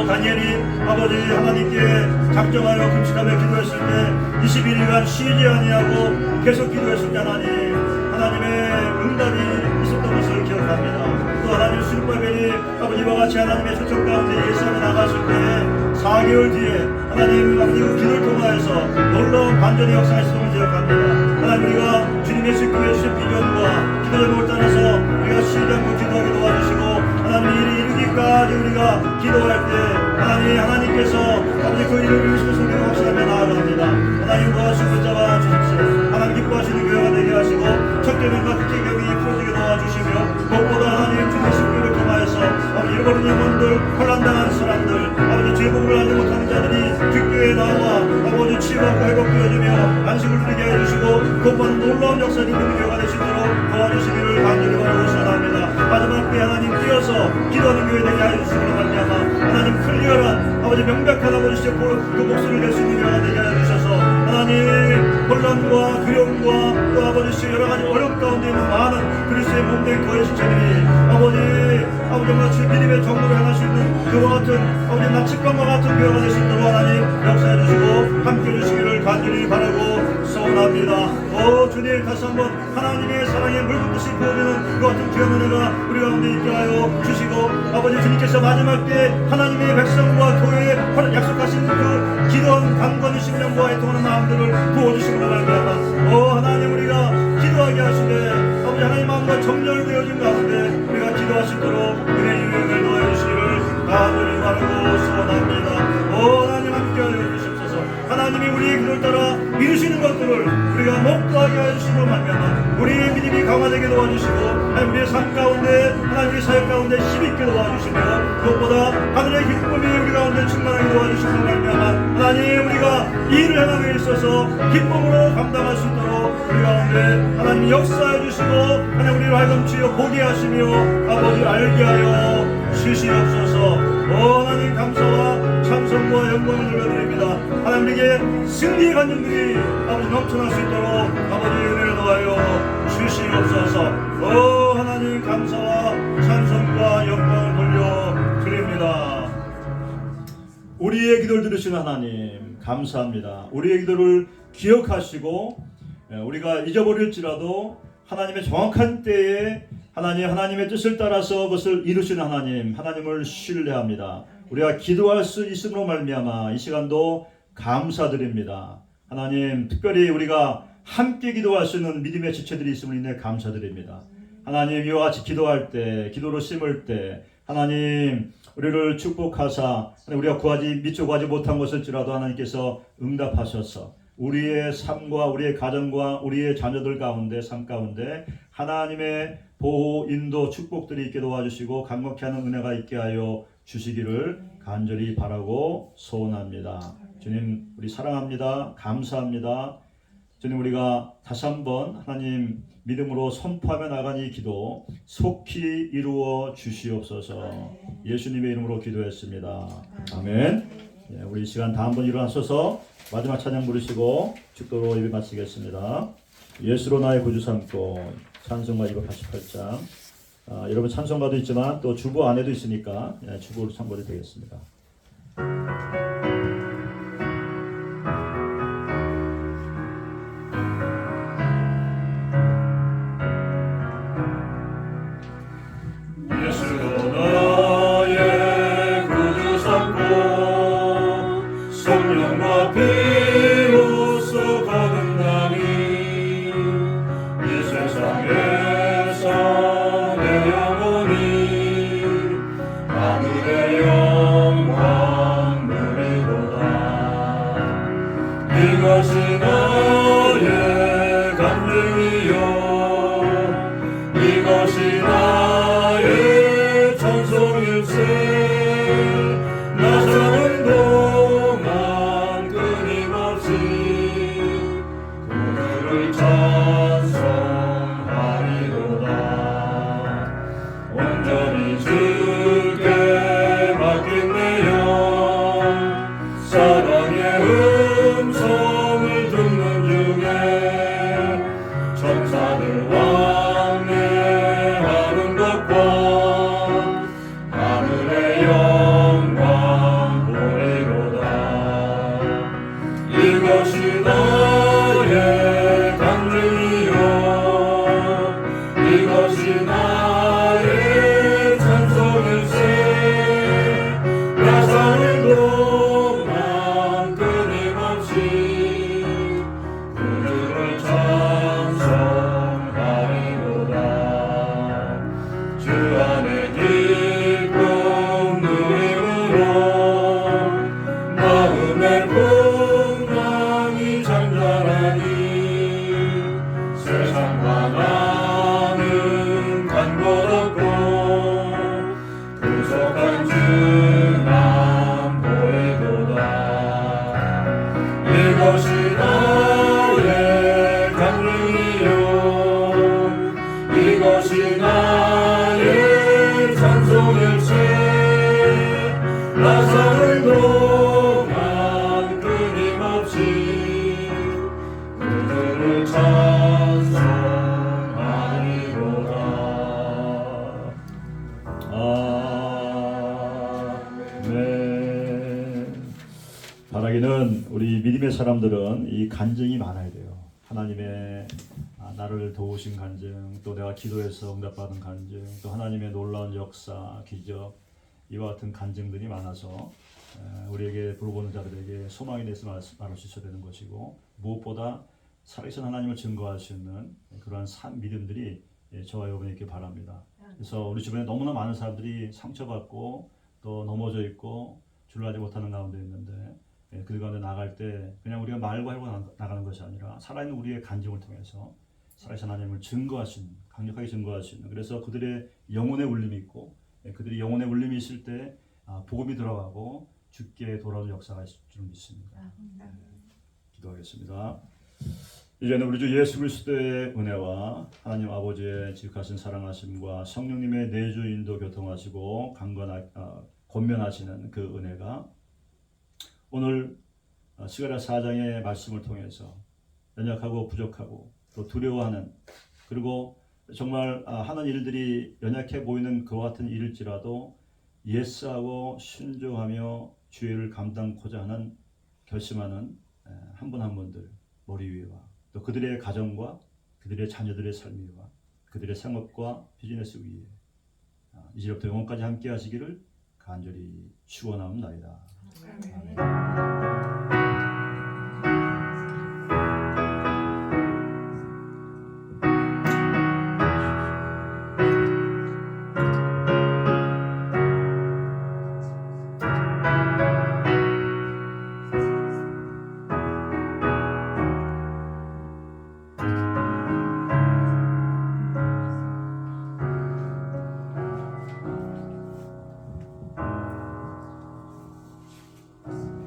다니엘이 아버지 하나님께 작정하여 금식하며 기도했을 때 21일간 쉬지 아니하고 계속 기도했을 때 하나님의 응답이 있었던 것을 기억합니다. 또 하나님 스룹바벨이 아버지와 같이 하나님의 초청 가운데 예수님에 나갔을 때 4개월 뒤에 하나님 아버지 그 기도를 통하여서 놀라운 반전의 역사했던 것을 기억합니다. 하나님 우리가 주님의 수교해 주신 비전과 기도 제목을 따라서 우리가 쉬지 않고 기도하게 도와주시고 하나님 일이 이루기까지 우리가 기도할 때 하나님께서 아버지 그 일을 이루시고 성경 확신하며 나아갑니다. 하나님 도와주시고 붙잡아 주십시오. 하나님 기뻐하시는 교회가 되게 하시고 첫계명과 특계명이 풀어지게 도와주시며 무엇보다 하나님 주님의 십교를 통하여서 아버지 잃어버린 영혼들 혼란당한 사람들 아버지 죄복을 알지 못하는 자들이 뒷교회에 나와 아버지 치유받고 회복되어지며 안식을 누리게 해주시고 그것보다 놀라운 역사를 이루는 교회가 되시도록 도와주시기를 간절히 바라고 소원합니다. 마지막 때 하나님 뛰어서 기도하는 교회 되게 해주시기를 말미암아 하나님 클리어한 아버지 명백한 아버지시여 그 목소리를 낼 수 있는 교회가 되게 해주셔서 하나님 혼란과 두려움과 또 아버지시여 여러가지 어려움 가운데 있는 많은 그리스도의 몸된 거의 신체들이 아버지와 같이 믿음의 정도로 행할 수 있는 그와 같은 아버지 나치감과 같은 교회가 되실 도록 하나님 역사해 주시고 함께 해주시기를 간절히 바라고 소원합니다. 주님 다시 한번 하나님의 사랑에 물붓듯이 부어지는 그 같은 귀한 은혜가 우리 가운데 있게 하여 주시고 아버지 주님께서 마지막 때 하나님의 백성과 교회에 약속하신 그 기도한 강건히 심령과 애통하는 마음들을 부어주시기를 바랍니다. 하나님 우리가 기도하게 하시되 아버지 하나님 마음과 정렬되어진 가운데 우리가 기도하시도록 은혜 유형을 도와주시기를 간절히 바라고 소원합니다. 하나님 함께하여 주십소서. 하나님이 우리의 기도를 따라 이루시는 것들을 우리가 목도하게 해주시고 말미암아 우리의 믿음이 강화되게 도와주시고 우리의 삶 가운데 하나님의 사역 가운데 힘있게 도와주시며 무엇보다 하늘의 기쁨이 우리 가운데 충만하게 도와주시고 말미암아 하나님 우리가 이 일을 행함에 있어서 기쁨으로 감당할 수 있도록 우리 가운데 하나님 역사해 주시고 하나님 우리를 하여금 주여 보게 하시며 아버지 알게 하여 주시옵소서. 하나님 감사와 찬송과 영광을 돌려드립니다. 하나님에게 승리의 간증들이 아버지 넘쳐날 수 있도록 아버지 은혜를 더하여 주시옵소서. 하나님 감사와 찬송과 영광을 돌려드립니다. 우리의 기도를 들으시는 하나님 감사합니다. 우리의 기도를 기억하시고 우리가 잊어버릴지라도 하나님의 정확한 때에 하나님의 뜻을 따라서 그것을 이루시는 하나님을 신뢰합니다. 우리가 기도할 수 있음으로 말미암아 이 시간도 감사드립니다. 하나님 특별히 우리가 함께 기도할 수 있는 믿음의 지체들이 있음을 인해 감사드립니다. 하나님 이와 같이 기도할 때 기도로 심을 때 하나님 우리를 축복하사 우리가 미처 구하지 못한 것일지라도 하나님께서 응답하셔서 우리의 삶과 우리의 가정과 우리의 자녀들 가운데 삶 가운데 하나님의 보호, 인도, 축복들이 있게 도와주시고 간곡히 하는 은혜가 있게 하여 주시기를 간절히 바라고 소원합니다. 주님 우리 사랑합니다. 감사합니다. 주님 우리가 다시 한번 하나님 믿음으로 선포하며 나간 이 기도 속히 이루어 주시옵소서. 예수님의 이름으로 기도했습니다. 아멘. 우리 이 시간 다 한번 일어나셔서 마지막 찬양 부르시고 축도로 예배 마치겠습니다. 예수로 나의 구주 삼고 찬송가 288장. 여러분 찬송가도 있지만 또 주보 안에도 있으니까 주보로 참고도 되겠습니다. 예수로 나의 구주 삼고 성령과 피로써 거듭나니 이 세상에서 내 영혼이 하늘의 영광 누리리. 사는 동안 끊임없이 그들을 찬송하리로다. 아멘. 바라기는 우리 믿음의 사람들은 이 간증이 많아야 돼요. 하나님의 나를 도우신 간증, 또 내가 기도해서 응답받은 간증, 또 하나님의 놀라운 역사, 기적, 이와 같은 간증들이 많아서 우리에게 부르보는 자들에게 소망이 돼서 말할 수 있어야 되는 것이고, 무엇보다 살아계신 하나님을 증거할 수 있는 그러한 믿음들이 저와 여러분이 있길 바랍니다. 그래서 우리 주변에 너무나 많은 사람들이 상처받고 또 넘어져 있고 주를 알지 못하는 가운데 있는데, 그들 가운데 나갈 때 그냥 우리가 말과 하고 나가는 것이 아니라 살아있는 우리의 간증을 통해서 살아계신 하나님을 증거할 수 있는, 강력하게 증거할 수 있는, 그래서 그들의 영혼의 울림이 있고, 그들이 영혼의 울림이 있을 때 복음이 들어가고 주께 돌아오는 역사가 있을 줄 믿습니다. 기도하겠습니다. 이제는 우리 주 예수 그리스도의 은혜와 하나님 아버지의 지극하신 사랑하심과 성령님의 내주 인도 교통하시고 권면하시는 그 은혜가 오늘 스가랴 4장의 말씀을 통해서 연약하고 부족하고 또 두려워하는, 그리고 정말 하는 일들이 연약해 보이는 그와 같은 일일지라도 예스하고 순종하며 주의를 감당코자 하는 결심하는 한 분 한 분들 머리 위와 또 그들의 가정과 그들의 자녀들의 삶 위와 그들의 생업과 비즈니스 위에 이제부터 영원까지 함께 하시기를 간절히 축원하옵나이다. 아멘.